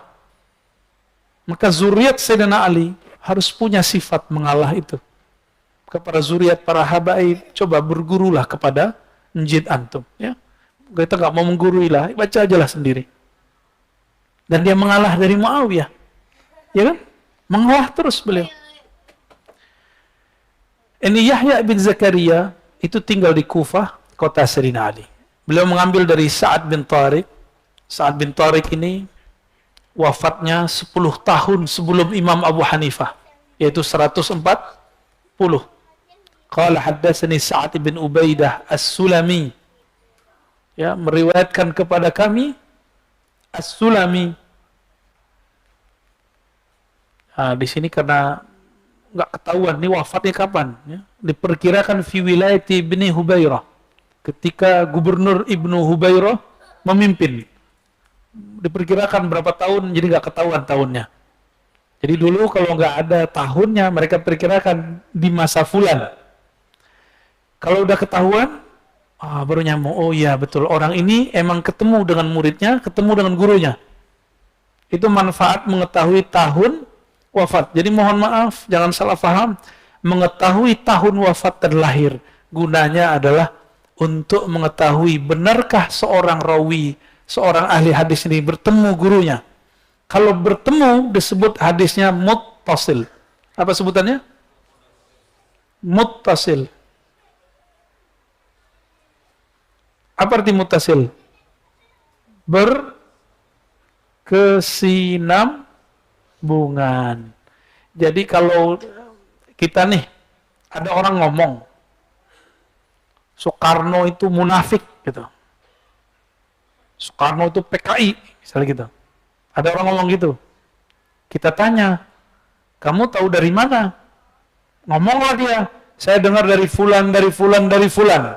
maka zuriat Sayyidina Ali harus punya sifat mengalah itu. Kepada zuriat para habaib, coba bergurulah kepada njid antum. Ya. Kita nggak mau menggurui lah, baca aja lah sendiri. Dan dia mengalah dari Muawiyah. Ya kan? Mengalah terus beliau. Ini Yahya bin Zakaria, itu tinggal di Kufah, kota Sayyidina Ali. Beliau mengambil dari Sa'ad bin Tariq. Sa'ad bin Tariq ini wafatnya 10 tahun sebelum Imam Abu Hanifah, yaitu 140. Qala haddatsani Sa'ad bin Ubaidah As-Sulami. Ya, meriwayatkan kepada kami As-Sulami. Nah, di sini karena nggak ketahuan nih wafatnya kapan, ya. Diperkirakan fi wilayati Ibni Hubairah, ketika gubernur Ibnu Hubairah memimpin. Diperkirakan berapa tahun, jadi nggak ketahuan tahunnya. Jadi dulu kalau nggak ada tahunnya, mereka perkirakan di masa fulan. Kalau udah ketahuan, baru nyambung. Oh iya betul, orang ini emang ketemu dengan muridnya, ketemu dengan gurunya. Itu manfaat mengetahui tahun wafat. Jadi mohon maaf, jangan salah paham. Mengetahui tahun wafat dan lahir, gunanya adalah untuk mengetahui benarkah seorang rawi, seorang ahli hadis ini bertemu gurunya. Kalau bertemu disebut hadisnya muttasil. Apa sebutannya? Muttasil. Apa arti muttasil? Berkesinambungan. Jadi kalau kita nih, ada orang ngomong, Soekarno itu munafik, gitu. Soekarno itu PKI, misalnya gitu. Ada orang ngomong gitu. Kita tanya, kamu tahu dari mana? Ngomonglah dia, saya dengar dari fulan, dari fulan, dari fulan.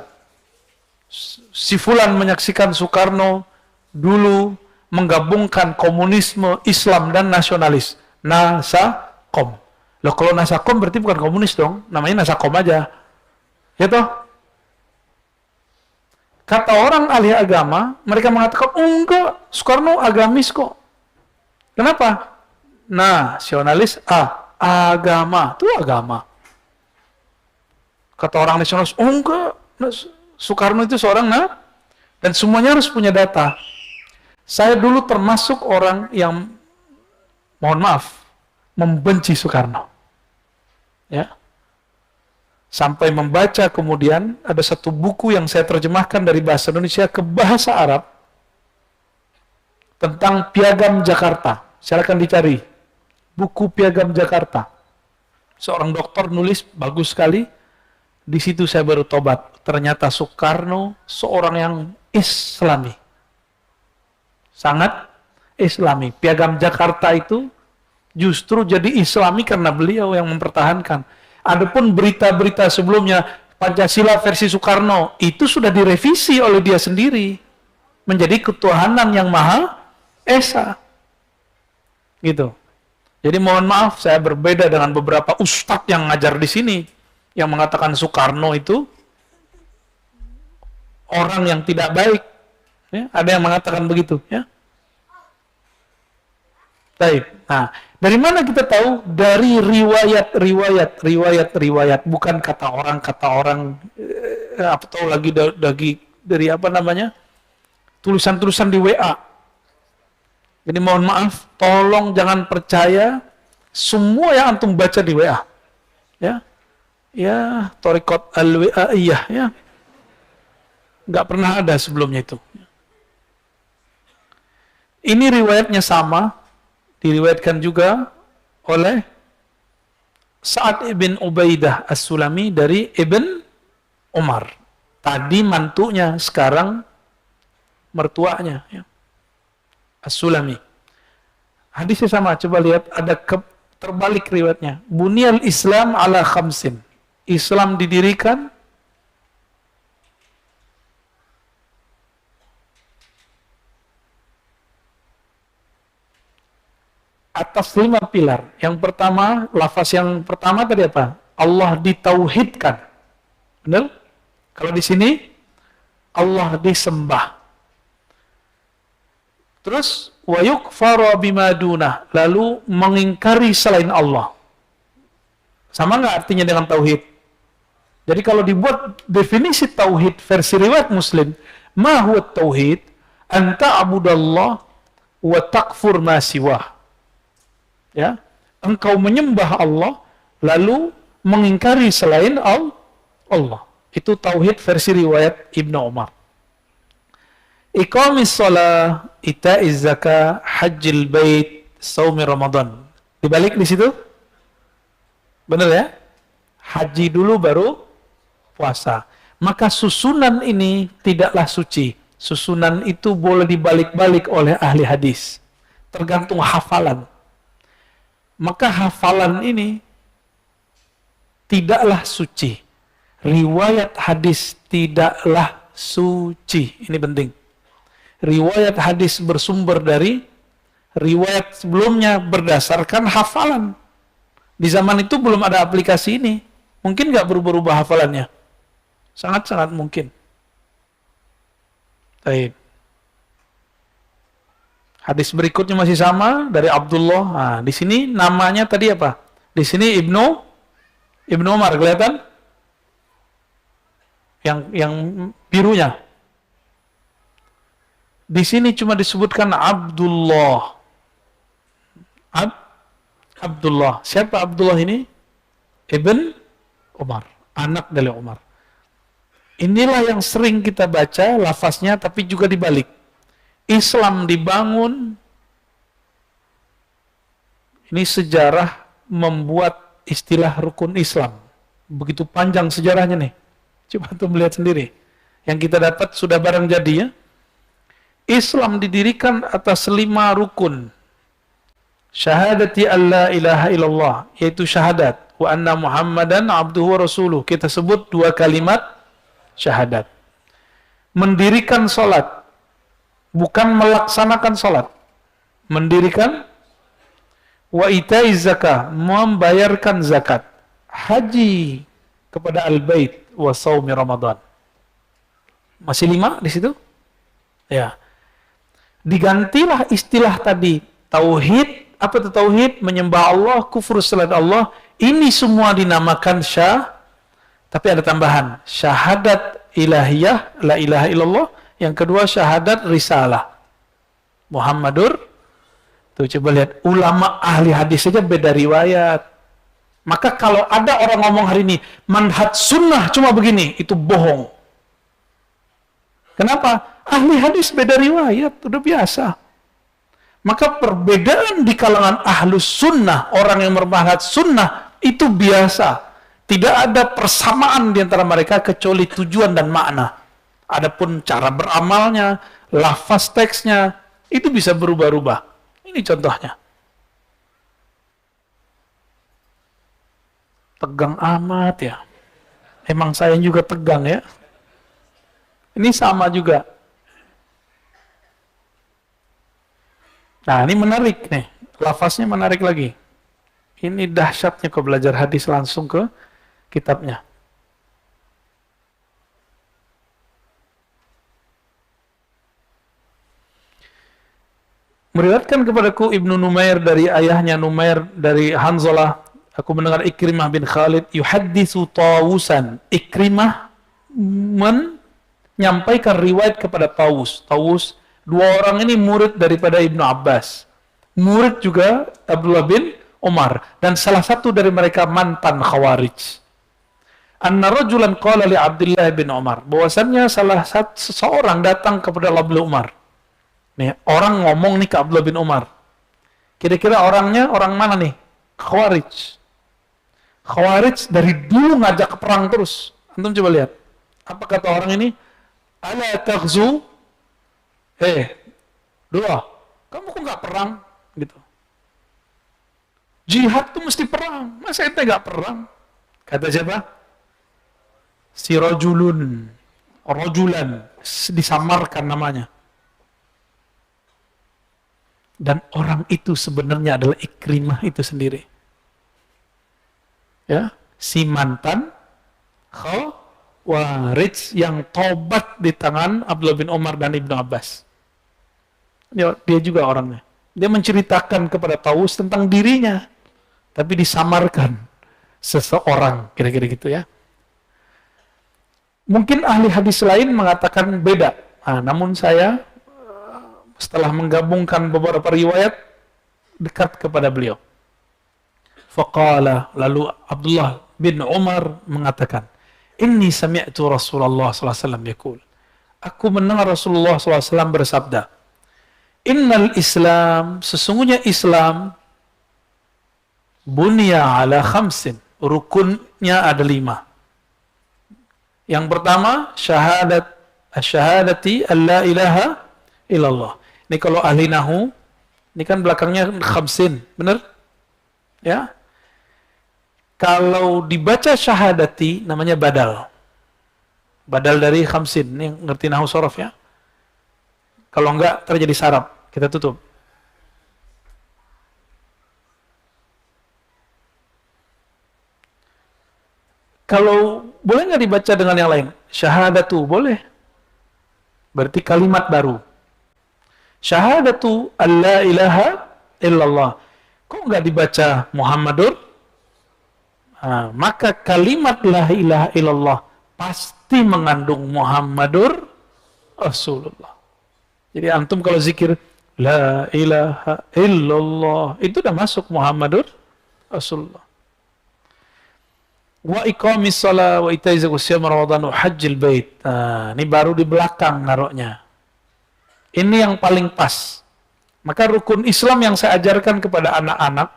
Si fulan menyaksikan Soekarno dulu menggabungkan komunisme, Islam, dan nasionalis. Nasakom. Loh kalau Nasakom berarti bukan komunis dong, namanya Nasakom aja. Ya toh? Kata orang ahli agama, mereka mengatakan, oh enggak, Soekarno agamis kok. Kenapa? Nasionalis, agama, itu agama. Kata orang nasionalis, oh enggak, Soekarno itu seorang, dan semuanya harus punya data. Saya dulu termasuk orang yang, mohon maaf, membenci Soekarno. Ya. Sampai membaca kemudian ada satu buku yang saya terjemahkan dari bahasa Indonesia ke bahasa Arab tentang Piagam Jakarta. Silakan dicari buku Piagam Jakarta. Seorang dokter nulis bagus sekali. Di situ saya baru tobat. Ternyata Soekarno seorang yang Islami, sangat Islami. Piagam Jakarta itu justru jadi Islami karena beliau yang mempertahankan. Adapun berita-berita sebelumnya, Pancasila versi Soekarno, itu sudah direvisi oleh dia sendiri. Menjadi ketuhanan yang Maha Esa. Gitu. Jadi mohon maaf, saya berbeda dengan beberapa ustadz yang ngajar di sini, yang mengatakan Soekarno itu orang yang tidak baik. Ya, ada yang mengatakan begitu. Ya. Baik. Nah, dari mana kita tahu? Dari riwayat, bukan kata orang, atau lagi dari apa namanya? Tulisan-tulisan di WA. Jadi mohon maaf, tolong jangan percaya semua yang antum baca di WA. Ya. Ya, Thariqat al-WA-iyah, ya. Nggak pernah ada sebelumnya itu. Ini riwayatnya sama, diriwayatkan juga oleh Sa'ad ibn Ubaidah As-Sulami dari Ibn Umar. Tadi mantunya, sekarang mertuanya. Ya. As-Sulami. Hadisnya sama, coba lihat, ada terbalik riwayatnya. Bunyal Islam ala khamsin. Islam didirikan atas 5 pilar. Yang pertama, lafaz yang pertama tadi apa? Allah ditauhidkan. Benar? Kalau di sini Allah disembah. Terus wa yukfaru bima dunah, lalu mengingkari selain Allah. Sama nggak artinya dengan tauhid? Jadi kalau dibuat definisi tauhid versi riwayat Muslim, ma huwa tauhid? Anta abudallah wa takfur ma siwah. Ya, engkau menyembah Allah lalu mengingkari selain Allah. Itu tauhid versi riwayat Ibnu Umar. Iqamis shalah, ita'iz zakah, hajjil bait, shaumi Ramadan. Dibalik di situ? Benar ya? Haji dulu baru puasa. Maka susunan ini tidaklah suci. Susunan itu boleh dibalik-balik oleh ahli hadis. Tergantung hafalan. Maka hafalan ini tidaklah suci. Riwayat hadis tidaklah suci. Ini penting. Riwayat hadis bersumber dari riwayat sebelumnya berdasarkan hafalan. Di zaman itu belum ada aplikasi ini. Mungkin nggak berubah-ubah hafalannya. Sangat-sangat mungkin. Baik. Hadis berikutnya masih sama dari Abdullah. Nah, di sini namanya tadi apa? Di sini Ibnu Umar kelihatan? Yang birunya. Di sini cuma disebutkan Abdullah. Abdullah. Siapa Abdullah ini? Ibn Umar. Anak dari Umar. Inilah yang sering kita baca lafaznya tapi juga dibalik. Islam dibangun. Ini sejarah membuat istilah rukun Islam. Begitu panjang sejarahnya nih. Coba tuh melihat sendiri. Yang kita dapat sudah barang jadi ya. Islam didirikan atas 5 rukun. Syahadati alla ilaha illallah, yaitu syahadat. Wa anna Muhammadan abduhu wa rasuluh. Kita sebut 2 kalimat syahadat. Mendirikan sholat, bukan melaksanakan sholat. Mendirikan. Wa itaiz zakah, membayarkan zakat. Haji kepada al-bait wa shaumi Ramadan. Masih 5 di situ? Ya. Digantilah istilah tadi tauhid. Apa itu tauhid? Menyembah Allah, kufur selain Allah. Ini semua dinamakan tapi ada tambahan. Syahadat ilahiyah, la ilaha illallah. Yang kedua syahadat risalah. Muhammadur. Tuh coba lihat. Ulama ahli hadis saja beda riwayat. Maka kalau ada orang ngomong hari ini, manhaj sunnah cuma begini, itu bohong. Kenapa? Ahli hadis beda riwayat, udah biasa. Maka perbedaan di kalangan ahlus sunnah, orang yang bermanhaj sunnah, itu biasa. Tidak ada persamaan di antara mereka kecuali tujuan dan makna. Adapun cara beramalnya, lafaz teksnya, itu bisa berubah-ubah. Ini contohnya. Tegang amat ya. Emang saya juga tegang ya. Ini sama juga. Nah, ini menarik nih. Lafaznya menarik lagi. Ini dahsyatnya kok belajar hadis langsung ke kitabnya. Meriwayatkan kepadaku Ibnu Numair dari ayahnya Numair dari Hanzalah. Aku mendengar Ikrimah bin Khalid yuhaddisu Tawusan. Ikrimah menyampaikan riwayat kepada Tawus. Tawus, 2 orang ini murid daripada Ibnu Abbas. Murid juga Abdullah bin Umar. Dan salah satu dari mereka mantan Khawarij. Anna rajulan qala li Abdullah bin Umar. Bahwasannya seseorang datang kepada Abdullah Umar. Nih, orang ngomong nih ke Abdullah bin Umar. Kira-kira orangnya orang mana nih? Khawarij. Khawarij dari dulu ngajak ke perang terus. Antum coba lihat. Apa kata orang ini? Ala taghzu, doa, kamu kok nggak perang? Gitu. Jihad tuh mesti perang, masa ente nggak perang? Kata siapa? Si rojulan, disamarkan namanya. Dan orang itu sebenarnya adalah Ikrimah itu sendiri. Ya, si mantan Khawarij yang tobat di tangan Abdullah bin Umar dan Ibnu Abbas. Dia juga orangnya. Dia menceritakan kepada Taus tentang dirinya, tapi disamarkan seseorang, kira-kira gitu ya. Mungkin ahli hadis lain mengatakan beda. Namun saya setelah menggabungkan beberapa riwayat dekat kepada beliau. Faqala, lalu Abdullah bin Umar mengatakan, Inni sami'tu Rasulullah SAW yaqul. Aku mendengar Rasulullah SAW bersabda, Innal Islam, sesungguhnya Islam, bunya ala khamsin, rukunnya ada 5. Yang pertama, syahadati an la ilaha illallah. Ini kalau ahli nahu, ini kan belakangnya khamsin, benar? Ya. Kalau dibaca syahadati, namanya badal. Badal dari khamsin, ini ngerti nahu sorof ya. Kalau enggak, terjadi sarab. Kita tutup. Kalau boleh nggak dibaca dengan yang lain? Syahadatu, boleh. Berarti kalimat baru. Syahadatu alla ilaha illallah. Kok nggak dibaca Muhammadur? Maka kalimat la ilaha illallah pasti mengandung Muhammadur Rasulullah. Jadi antum kalau zikir la ilaha illallah, itu udah masuk Muhammadur Rasulullah. Wa iqamis shalah wa itaiz zakat Ramadan wa hajjil bait. Ini baru di belakang naruhnya. Ini yang paling pas. Maka rukun Islam yang saya ajarkan kepada anak-anak,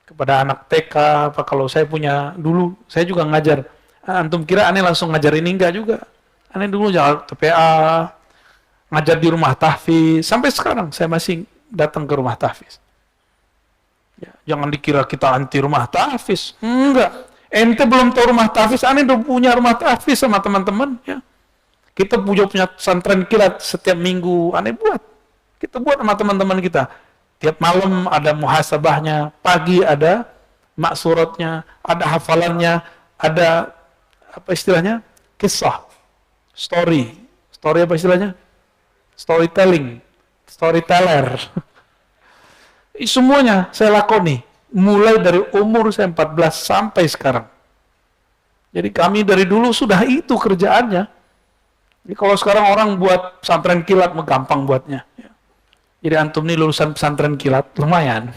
kepada anak TK, apa kalau saya punya dulu, saya juga ngajar. Antum kira aneh langsung ngajar ini? Enggak juga. Aneh dulu jalan TPA, ngajar di rumah tahfiz. Sampai sekarang saya masih datang ke rumah tahfiz. Ya, jangan dikira kita anti rumah tahfiz. Enggak. Ente belum tahu rumah tahfiz, aneh udah punya rumah tahfiz sama teman-teman. Ya. Kita punya pesantren kilat setiap minggu, aneh buat. Kita buat sama teman-teman kita. Tiap malam ada muhasabahnya, pagi ada maksuratnya, ada hafalannya, ada apa istilahnya? Kisah, story. Story apa istilahnya? Storytelling, storyteller. Semuanya saya lakoni. Mulai dari umur saya 14 sampai sekarang. Jadi kami dari dulu sudah itu kerjaannya. Jadi kalau sekarang orang buat pesantren kilat, gampang buatnya. Jadi antum nih lulusan pesantren kilat, lumayan.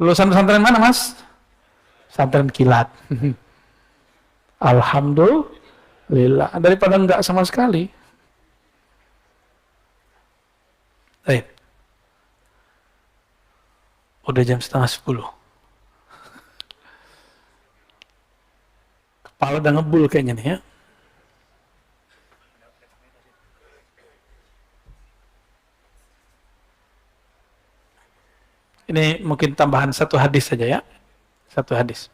Lulusan pesantren mana mas? Pesantren kilat. Alhamdulillah. Daripada enggak sama sekali. Baik. Udah jam 9:30. Kepala udah ngebul kayaknya nih ya. Ini mungkin tambahan satu hadis saja ya. Satu hadis.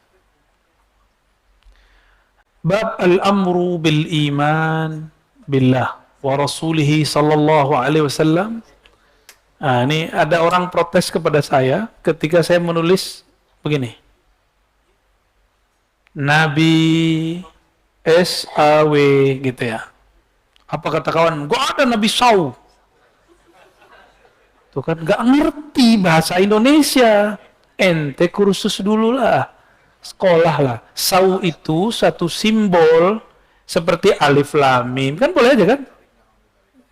Bab al-amru bil iman billah wa rasulihi sallallahu alaihi wasallam. Ini ada orang protes kepada saya ketika saya menulis begini. Nabi SAW gitu ya. Apa kata kawan? Gak ada Nabi Sau. Tuh kan gak ngerti bahasa Indonesia. Ente kursus dulu lah. Sekolah lah. Sau itu satu simbol seperti alif lam mim. Kan boleh aja kan?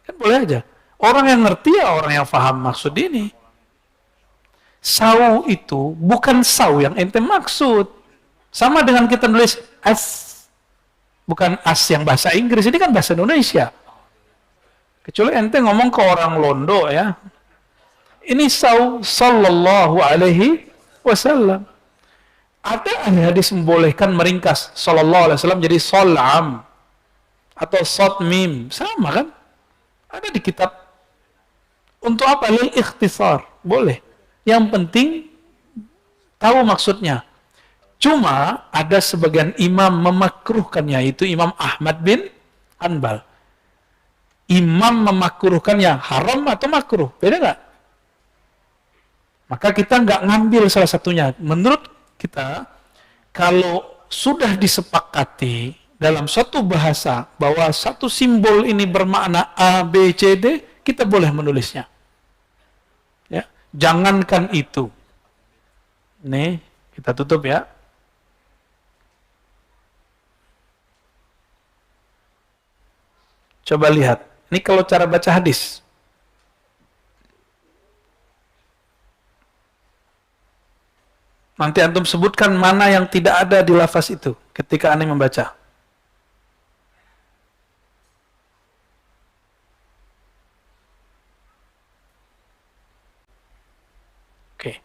Kan boleh aja. Orang yang ngerti ya orang yang paham maksud ini. Sau itu bukan sau yang ente maksud. Sama dengan kita nulis as. Bukan as yang bahasa Inggris, ini kan bahasa Indonesia. Kecuali ente ngomong ke orang Londo ya. Ini sau sallallahu alaihi wasallam. Ada hadis membolehkan meringkas sallallahu alaihi wasallam jadi salam. atau shad mim, sama kan? Ada di kitab. Untuk apa? Lil ikhtisar, boleh. Yang penting tahu maksudnya. Cuma ada sebagian imam memakruhkannya, yaitu Imam Ahmad bin Hanbal. Imam memakruhkannya, haram atau makruh, beda nggak? Maka kita nggak ngambil salah satunya. Menurut kita, kalau sudah disepakati dalam suatu bahasa bahwa satu simbol ini bermakna A, B, C, D, kita boleh menulisnya. Ya, jangankan itu. Nih, kita tutup ya. Coba lihat. Ini kalau cara baca hadis. Nanti antum sebutkan mana yang tidak ada di lafaz itu ketika aneh membaca. Oke.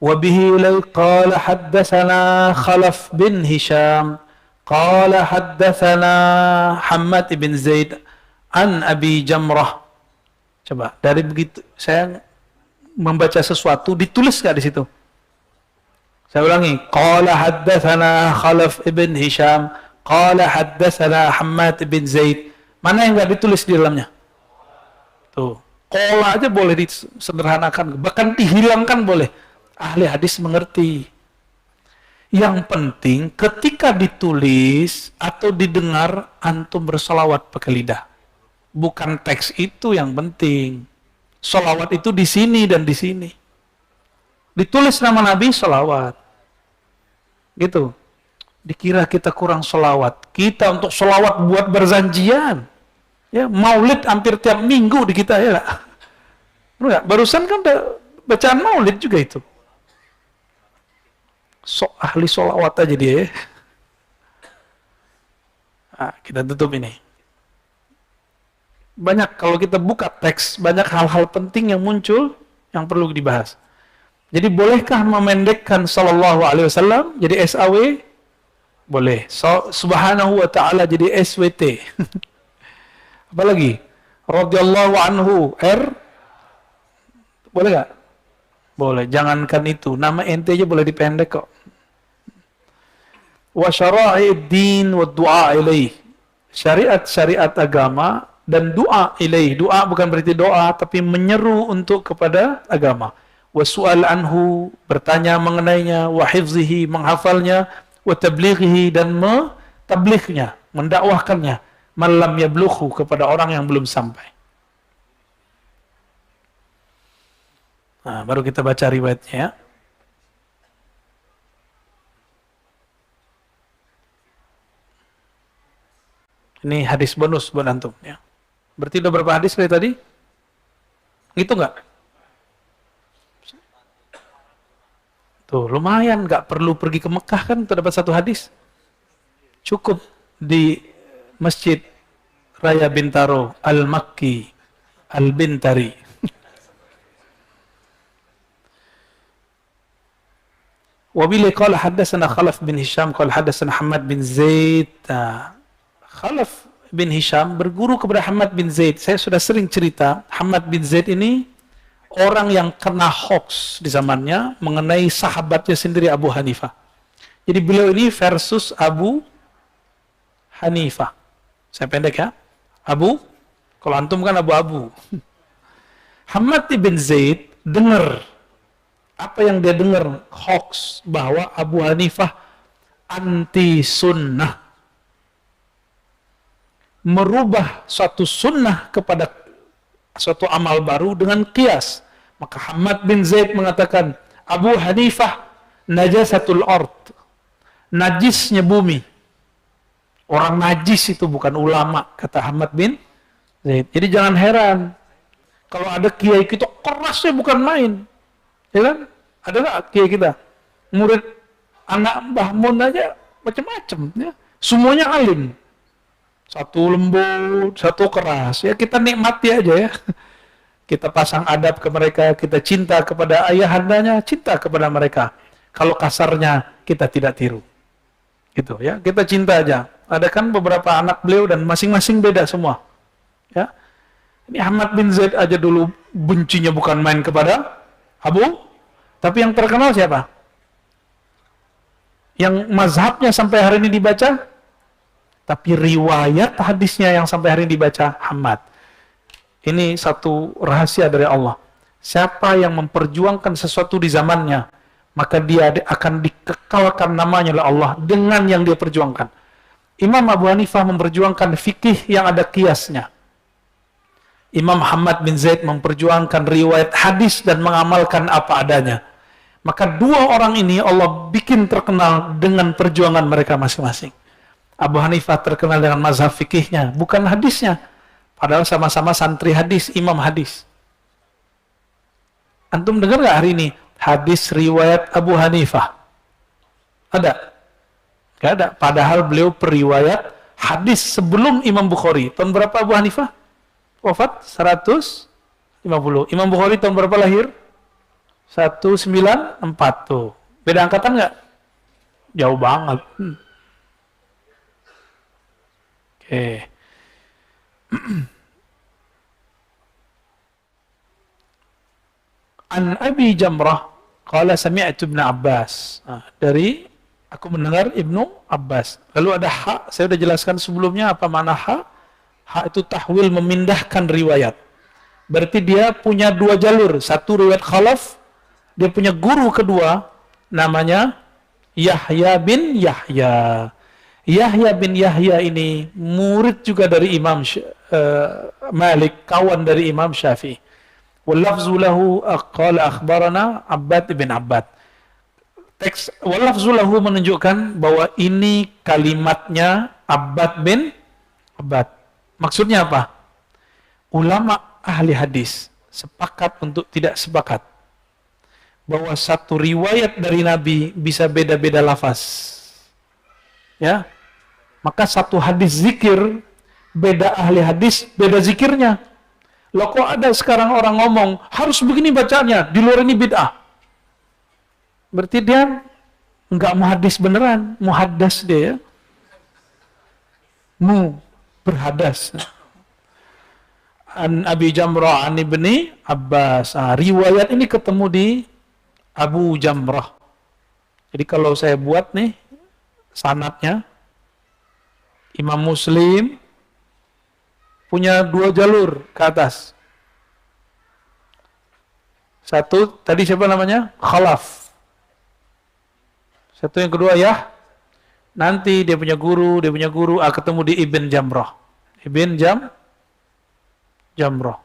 Wabihi qala haddatsana Khalaf bin Hisham qala haddatsana Hammad bin Zaid an Abi Jamrah. Coba dari begitu saya membaca sesuatu ditulis nggak di situ? Saya ulangi, qala haddatsana Khalaf ibn Hisham, qala haddatsana Hammad bin Zaid. Mana yang enggak ditulis di dalamnya? Tuh, qala aja boleh disederhanakan, bahkan dihilangkan boleh. Ahli hadis mengerti. Yang penting ketika ditulis atau didengar antum bersolawat pakai lidah. Bukan teks itu yang penting. Solawat itu di sini dan di sini. Ditulis nama Nabi, solawat. Gitu. Dikira kita kurang solawat. Kita untuk solawat buat berzanjian. Ya, maulid hampir tiap minggu di kita ya. Enggak? Barusan kan bacaan maulid juga itu. Ahli solawat aja dia ya. Nah, kita tutup ini. Banyak kalau kita buka teks, banyak hal-hal penting yang muncul yang perlu dibahas. Jadi bolehkah memendekkan sallallahu alaihi wasallam jadi SAW? Boleh. Subhanahu wa ta'ala jadi SWT. Apalagi? Radhiyallahu anhu boleh nggak? Boleh. Jangankan itu. Nama ente aja boleh dipendek kok. Wa syara'id din wa du'a ilaih. Syariat-syariat agama dan doa ilaih. Doa bukan berarti doa, tapi menyeru untuk kepada agama. Wa su'al anhu, bertanya mengenainya, wa hifzihi, menghafalnya, wa tablighihi, dan tablighnya, mendakwahkannya, man lam yablughu, kepada orang yang belum sampai. Nah, baru kita baca riwayatnya ya. Ini hadis bonus buat antum ya. Berarti udah berapa hadis dari tadi? Gitu nggak? Tuh, lumayan, nggak perlu pergi ke Mekah kan untuk dapat satu hadis. Cukup di Masjid Raya Bintaro, Al-Makki, Al-Bintari. Wabili qala haddatsana Khalaf bin Hisham qala haddatsana Hammad bin Zaid. Khalaf bin Hisham berguru kepada Hammad bin Zaid. Saya sudah sering cerita, Hammad bin Zaid ini orang yang kena hoax di zamannya mengenai sahabatnya sendiri Abu Hanifah. Jadi beliau ini versus Abu Hanifah. Saya pendek ya. Kalau antum kan Abu-Abu. Hammad bin Zaid dengar apa yang dia dengar, hoax bahwa Abu Hanifah anti sunnah. Merubah suatu sunnah kepada suatu amal baru dengan qiyas. Maka Hammad bin Zaid mengatakan, Abu Hanifah najasatul ard, najisnya bumi. Orang najis itu bukan ulama, kata Hammad bin Zaid. Jadi jangan heran kalau ada kiai kita kerasnya bukan main, ya kan? Ada nggak kiai kita murid anak Mbah Mun aja macam-macam ya, semuanya alim. Satu lembut, satu keras. Ya kita nikmati aja ya. Kita pasang adab ke mereka, kita cinta kepada ayahandanya, cinta kepada mereka. Kalau kasarnya, kita tidak tiru. Gitu ya, kita cinta aja. Ada kan beberapa anak beliau dan masing-masing beda semua. Ya. Ini Ahmad bin Zaid aja dulu bencinya bukan main kepada Abu, tapi yang terkenal siapa? Yang mazhabnya sampai hari ini dibaca, tapi riwayat hadisnya yang sampai hari ini dibaca Ahmad. Ini satu rahasia dari Allah. Siapa yang memperjuangkan sesuatu di zamannya, maka dia akan dikekalkan namanya oleh Allah dengan yang dia perjuangkan. Imam Abu Hanifah memperjuangkan fikih yang ada kiasnya. Imam Ahmad bin Zaid memperjuangkan riwayat hadis dan mengamalkan apa adanya. Maka dua orang ini Allah bikin terkenal dengan perjuangan mereka masing-masing. Abu Hanifah terkenal dengan mazhab fikihnya, bukan hadisnya. Padahal sama-sama santri hadis, imam hadis. Antum dengar nggak hari ini hadis riwayat Abu Hanifah? Ada? Nggak ada. Padahal beliau periwayat hadis sebelum Imam Bukhari. Tahun berapa Abu Hanifah? Wafat 150. Imam Bukhari tahun berapa lahir? 194 tuh. Beda angkatan nggak? Jauh banget. Oke. An Abi Jamrah qala sami'tu Ibnu Abbas. Dari aku mendengar Ibnu Abbas. Lalu ada ha, saya sudah jelaskan sebelumnya apa makna ha. Ha itu tahwil, memindahkan riwayat. Berarti dia punya dua jalur, satu riwayat khalaf, dia punya guru kedua namanya Yahya bin Yahya. Yahya bin Yahya ini murid juga dari Imam Malik, kawan dari Imam Syafi'i. Wal-lafzu lahu qala akhbarana Abbad bin Abbad. Teks wal-lafzu lahu menunjukkan bahwa ini kalimatnya Abbad bin Abbad. Maksudnya apa? Ulama ahli hadis sepakat untuk tidak sepakat bahwa satu riwayat dari Nabi bisa beda-beda lafaz. Ya. Maka satu hadis zikir beda ahli hadis, beda zikirnya. Loh kok ada sekarang orang ngomong harus begini bacanya, di luar ini bid'ah. Berarti dia enggak muhadis beneran, muhaddas dia ya. Berhadas. An Abi Jamrah an Ibni Abbas. Riwayat ini ketemu di Abu Jamrah. Jadi kalau saya buat nih sanadnya, Imam Muslim punya dua jalur ke atas. Satu tadi siapa namanya? Khalaf. Satu yang kedua ya. Nanti dia punya guru, ketemu di Ibn Jamrah. Ibn Jamrah.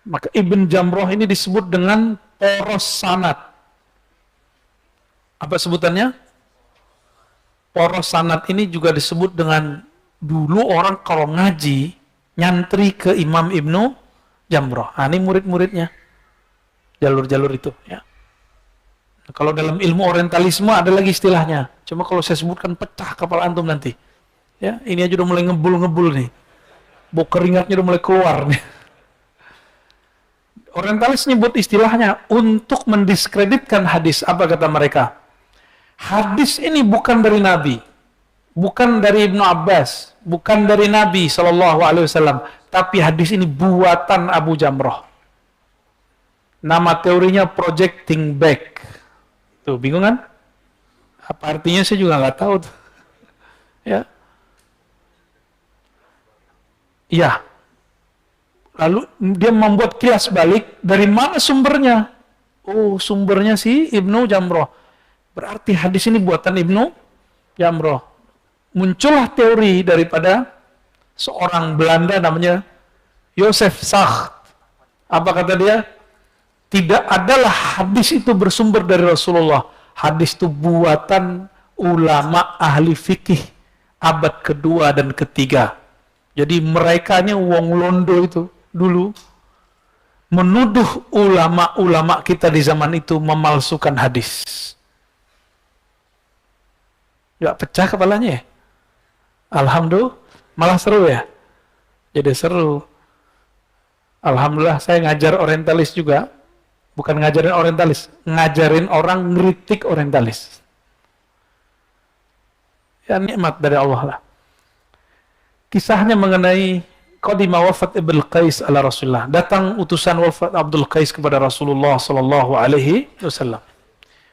Maka Ibn Jamrah ini disebut dengan poros sanad. Apa sebutannya? Poros sanad ini juga disebut dengan, dulu orang kalau ngaji nyantri ke Imam Ibnu Jamrah. Ini murid-muridnya. Jalur-jalur itu ya. Kalau dalam ilmu orientalisme ada lagi istilahnya. Cuma kalau saya sebutkan pecah kepala antum nanti. Ya, ini aja udah mulai ngebul-ngebul nih. Bau keringatnya udah mulai keluar nih. Orientalis nyebut istilahnya untuk mendiskreditkan hadis. Apa kata mereka? Hadis ini bukan dari Nabi, bukan dari Ibnu Abbas, bukan dari Nabi SAW, tapi hadis ini buatan Abu Jamrah. Nama teorinya projecting back. Tuh, bingung kan? Apa artinya saya juga nggak tahu. Ya. Ya. Lalu dia membuat kilas balik, dari mana sumbernya? Oh, sumbernya si Ibnu Jamrah. Berarti hadis ini buatan Ibnu Jamrah. Muncullah teori daripada seorang Belanda namanya Joseph Sach. Apa kata dia? Tidak adalah hadis itu bersumber dari Rasulullah. Hadis itu buatan ulama ahli fikih abad kedua dan ketiga. Jadi mereka ini wong londo itu dulu menuduh ulama-ulama kita di zaman itu memalsukan hadis. Gak pecah kepalanya ya? Alhamdulillah, malah seru ya? Jadi seru. Alhamdulillah saya ngajar orientalis juga. Bukan ngajarin orientalis, ngajarin orang ngeritik orientalis. Ya nikmat dari Allah lah. Kisahnya mengenai qadima wafat Ibnu Qais ala Rasulullah. Datang utusan wafat Abdul Qais kepada Rasulullah sallallahu alaihi wasallam.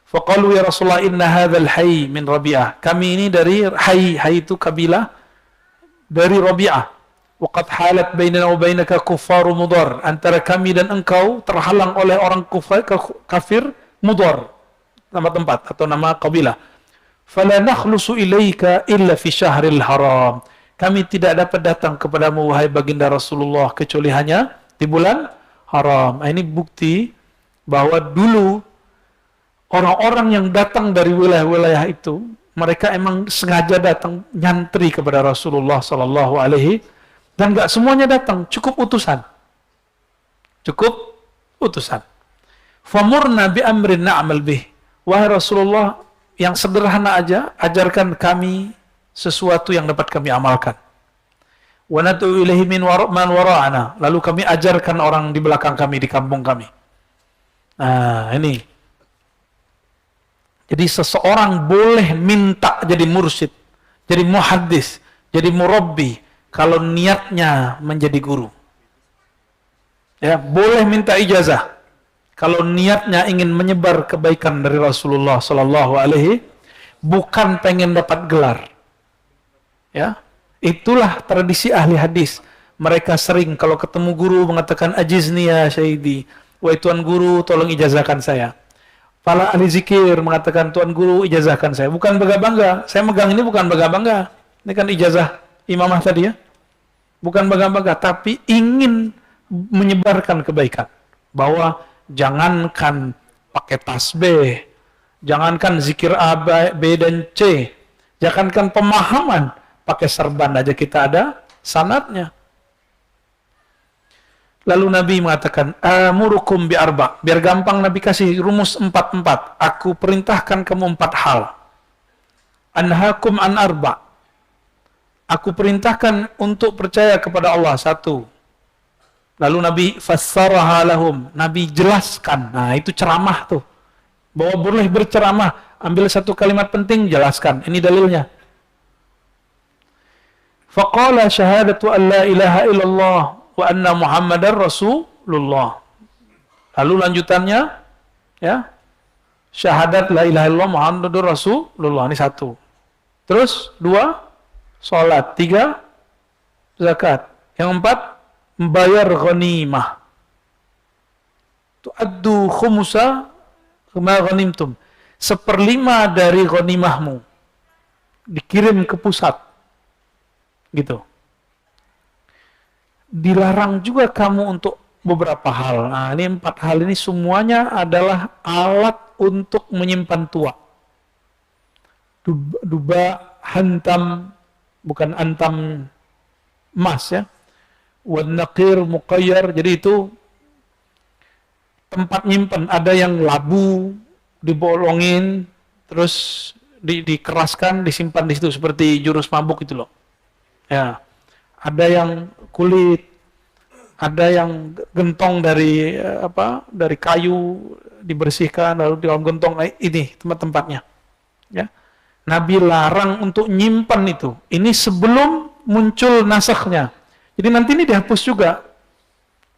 Faqalu ya Rasulullah inna hadzal hayy min Rabi'ah. Kami ini dari hayy itu kabilah dari Rabi'ah. Waqad halat bainana wa bainaka kuffaru Mudar. Antara kami dan engkau terhalang oleh orang kafir Mudar. Nama tempat atau nama kabilah. Fala nakhlusu ilaika illa fi syahril haram. Kami tidak dapat datang kepadamu wahai baginda Rasulullah kecuali hanya di bulan haram. Ini bukti bahwa dulu orang-orang yang datang dari wilayah-wilayah itu mereka emang sengaja datang nyantri kepada Rasulullah sallallahu alaihi. Dan nggak semuanya datang, cukup utusan. Cukup utusan. Famurna bi amrin na'mal bih. Wahai Rasulullah, yang sederhana aja, ajarkan kami sesuatu yang dapat kami amalkan. Wa nad'u ilaihi min man wara'ana. Lalu kami ajarkan orang di belakang kami, di kampung kami. Nah, ini. Jadi seseorang boleh minta jadi mursyid, jadi muhaddis, jadi murabbi, kalau niatnya menjadi guru. Ya, boleh minta ijazah kalau niatnya ingin menyebar kebaikan dari Rasulullah sallallahu alaihi, bukan pengen dapat gelar. Ya, itulah tradisi ahli hadis. Mereka sering kalau ketemu guru mengatakan ajizni ya syaidi. Wahai tuan guru, tolong ijazahkan saya. Para ahli zikir mengatakan tuan guru ijazahkan saya. Bukan bangga-bangga. Saya megang ini bukan bangga-bangga. Ini kan ijazah imamah tadi ya. Bukan bangga-bangga, tapi ingin menyebarkan kebaikan. Bahwa jangankan pakai tasbih, jangankan zikir A, B, dan C, jangankan pemahaman, pakai serban aja kita ada sanadnya. Lalu Nabi mengatakan, amurukum bi arba. Biar gampang Nabi kasih rumus 4-4. Aku perintahkan kamu 4 hal. Anhakum an arba. Aku perintahkan untuk percaya kepada Allah 1. Lalu Nabi fassaraha lahum. Nabi jelaskan. Nah, itu ceramah tuh. Bahwa boleh berceramah. Ambil satu kalimat penting, jelaskan. Ini dalilnya. Faqala syahadatu an la ilaha illallah wa anna Muhammadar Rasulullah. Lalu lanjutannya, ya, syahadat la ilaha illallah Muhammadur Rasulullah. Ini 1. Terus 2, sholat. 3, zakat. Yang 4, membayar ghanimah. Tu'addu khumusa ma ghanimtum. 1/5 dari ghanimahmu dikirim ke pusat. Gitu. Dilarang juga kamu untuk beberapa hal. Nah, ini 4 hal ini semuanya adalah alat untuk menyimpan tua. Duba, hantam, bukan antam emas ya. Wan naqir muqayyar, jadi itu tempat nyimpan. Ada yang labu dibolongin terus dikeraskan, disimpan di situ seperti jurus mabuk itu loh. Ya. Ada yang kulit, ada yang gentong dari dari kayu dibersihkan lalu di dalam gentong. Ini tempat-tempatnya. Ya. Nabi larang untuk nyimpan itu. Ini sebelum muncul nasakhnya. Jadi nanti ini dihapus juga.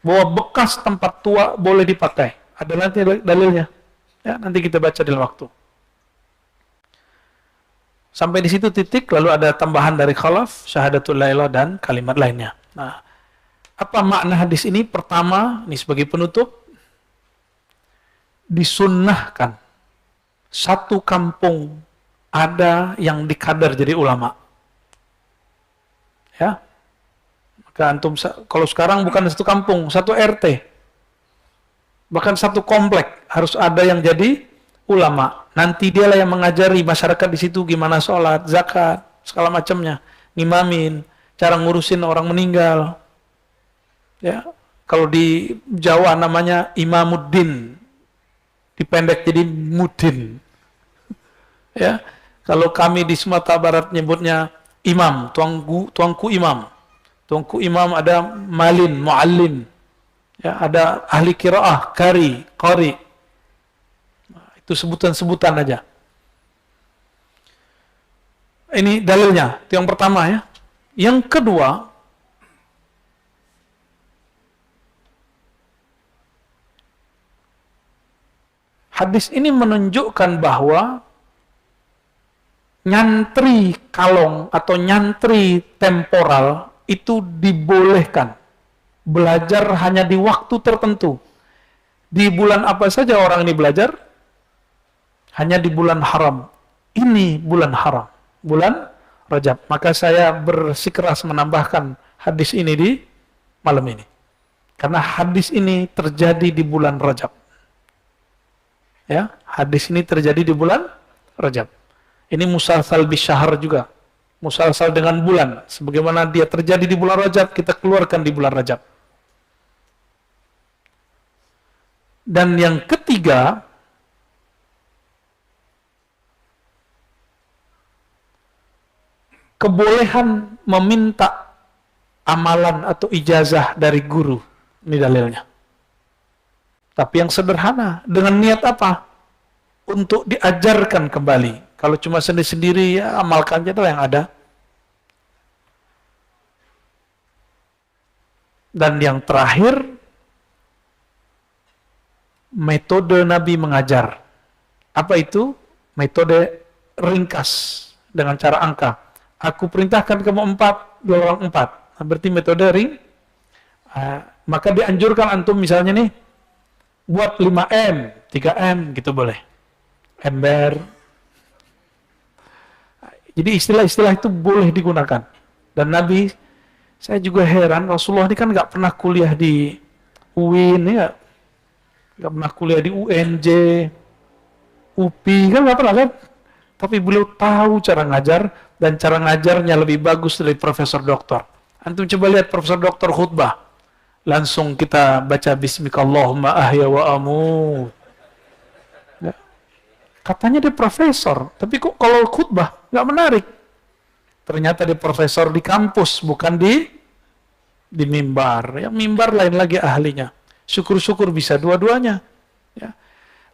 Bahwa bekas tempat tua boleh dipakai. Ada nanti dalilnya. Ya, nanti kita baca dalam waktu. Sampai di situ titik, lalu ada tambahan dari khalaf, syahadatul la ilaha dan kalimat lainnya. Nah, apa makna hadis ini? Pertama, ini sebagai penutup, disunnahkan satu kampung ada yang dikadar jadi ulama. Ya. Maka antum kalau sekarang bukan satu kampung, satu RT. Bahkan satu komplek harus ada yang jadi ulama. Nanti dialah yang mengajari masyarakat di situ gimana sholat, zakat, segala macamnya, ngimamin, cara ngurusin orang meninggal. Ya, kalau di Jawa namanya Imamuddin, dipendek jadi Mudin. Ya, kalau kami di Sumatera Barat nyebutnya imam, tuangku imam. Tuangku imam ada malin, muallim. Ya, ada ahli qiraah, qari. Itu sebutan-sebutan aja. Ini dalilnya, itu yang pertama ya. Yang kedua, hadis ini menunjukkan bahwa nyantri kalong atau nyantri temporal itu dibolehkan. Belajar hanya di waktu tertentu. Di bulan apa saja orang ini belajar? Hanya di bulan haram. Ini bulan haram. Bulan Rajab. Maka saya bersikeras menambahkan hadis ini di malam ini. Karena hadis ini terjadi di bulan Rajab. Ya, hadis ini terjadi di bulan Rajab. Ini musalsal bisyahar juga. Musalsal dengan bulan. Sebagaimana dia terjadi di bulan Rajab, kita keluarkan di bulan Rajab. Dan yang ketiga, kebolehan meminta amalan atau ijazah dari guru. Ini dalilnya. Tapi yang sederhana, dengan niat apa? Untuk diajarkan kembali. Kalau cuma sendiri-sendiri, ya amalkan aja yang ada. Dan yang terakhir, metode Nabi mengajar. Apa itu? Metode ringkas dengan cara angka. Aku perintahkan kamu 4, 2 orang 4. Berarti metode ring. Maka dianjurkan antum misalnya nih, buat 5M, 3M, gitu boleh. Ember. Jadi istilah-istilah itu boleh digunakan. Dan Nabi, saya juga heran, Rasulullah ini kan nggak pernah kuliah di UIN, ya, nggak pernah kuliah di UNJ, UPI, kan nggak pernah kan? Tapi beliau tahu cara ngajar, dan cara ngajarnya lebih bagus dari profesor doktor. Antum coba lihat profesor doktor khutbah. Langsung kita baca Bismikallahumma ahya wa amut. Ya. Katanya dia profesor, tapi kok kalau khutbah nggak menarik. Ternyata dia profesor di kampus, bukan di mimbar. Yang mimbar lain lagi ahlinya. Syukur-syukur bisa dua-duanya. Ya.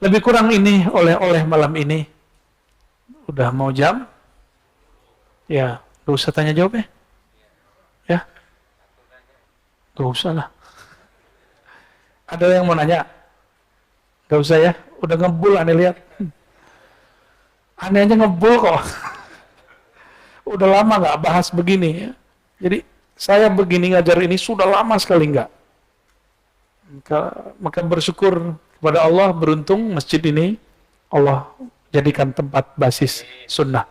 Lebih kurang ini oleh malam ini. Udah mau jam? Ya, gak usah tanya jawab ya. Ya, gak usah lah. Ada yang mau nanya? Gak usah ya, udah ngebul aneh lihat. Aneh aja ngebul kok. Udah lama gak bahas begini ya. Jadi saya begini ngajar ini sudah lama sekali enggak. Maka bersyukur kepada Allah, beruntung masjid ini Allah jadikan tempat basis sunnah.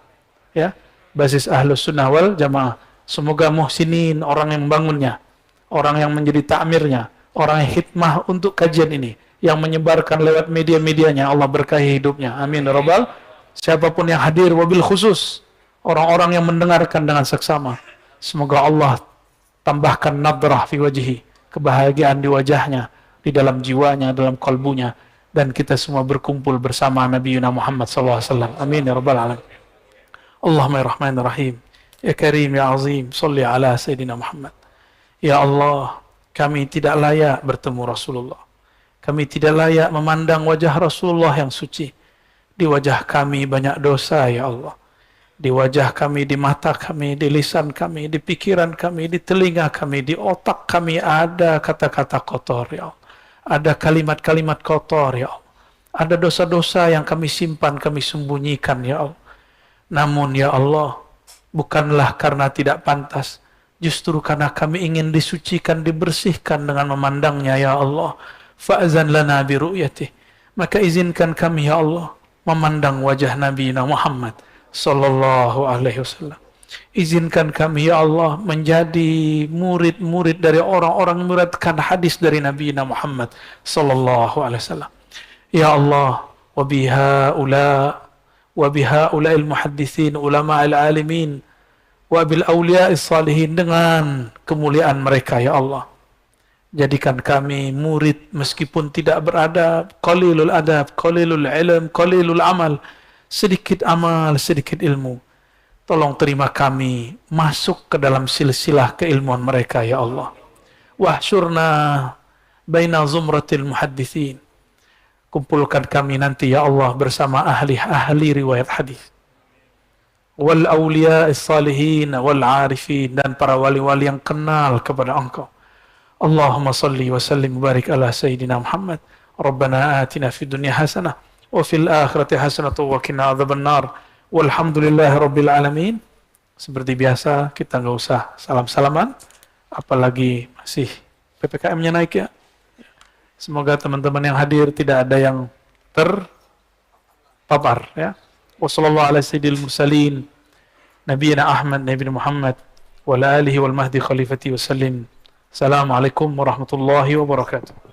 Ya, basis ahlus sunnah wal jamaah. Semoga muhsinin, orang yang membangunnya, orang yang menjadi ta'mirnya, orang yang hikmah untuk kajian ini, yang menyebarkan lewat media-medianya, Allah berkahi hidupnya. Amin ya rabbal. Siapapun yang hadir, wabil khusus orang-orang yang mendengarkan dengan seksama, semoga Allah tambahkan nadrah fi wajhi, kebahagiaan di wajahnya, di dalam jiwanya, dalam kalbunya, dan kita semua berkumpul bersama Nabi Muhammad SAW. Amin ya rabbal alamin. Allahumma ya rahman ya rahim, ya karim ya azim, salli ala sayyidina Muhammad. Ya Allah, kami tidak layak bertemu Rasulullah. Kami tidak layak memandang wajah Rasulullah yang suci. Di wajah kami banyak dosa ya Allah. Di wajah kami, di mata kami, di lisan kami, di pikiran kami, di telinga kami, di otak kami ada kata-kata kotor ya Allah. Ada kalimat-kalimat kotor ya Allah. Ada dosa-dosa yang kami simpan, kami sembunyikan ya Allah. Namun ya Allah, bukanlah karena tidak pantas, justru karena kami ingin disucikan, dibersihkan dengan memandangnya ya Allah. Fa'azan lana bi ru'yatih. Maka izinkan kami ya Allah memandang wajah Nabi Muhammad sallallahu alaihi wasallam. Izinkan kami ya Allah menjadi murid-murid dari orang-orang yang meriwayatkan hadis dari Nabi Muhammad sallallahu alaihi wasallam. Ya Allah, wa bihaula'il muhaddithin ulama'il alimin wa bil awliya'is salihin, dengan kemuliaan mereka ya Allah. Jadikan kami murid meskipun tidak beradab, qalilul adab, qalilul ilm, qalilul amal, sedikit amal, sedikit ilmu. Tolong terima kami masuk ke dalam silsilah keilmuan mereka ya Allah. Wahsyurna baina zumratil muhaddithin. Kumpulkan kami nanti ya Allah bersama ahli-ahli riwayat hadis. Wal awliya salihin wal arifin, dan para wali-wali yang kenal kepada Engkau. Allahumma salli wa sallim barik ala Sayyidina Muhammad. Rabbana atina fid dunya hasanah wa fil akhirati hasanah wa qina adzabannar. Walhamdulillahi rabbil alamin. Seperti biasa kita nggak usah salam-salaman, apalagi masih PPKM-nya naik ya. Semoga teman-teman yang hadir tidak ada yang terpapar ya. Wassallallahu ala sayyidil mursalin nabiyina Ahmad nabiyina Muhammad wa ala alihi wal mahdi khalifati wa sallim. Assalamualaikum warahmatullahi wabarakatuh.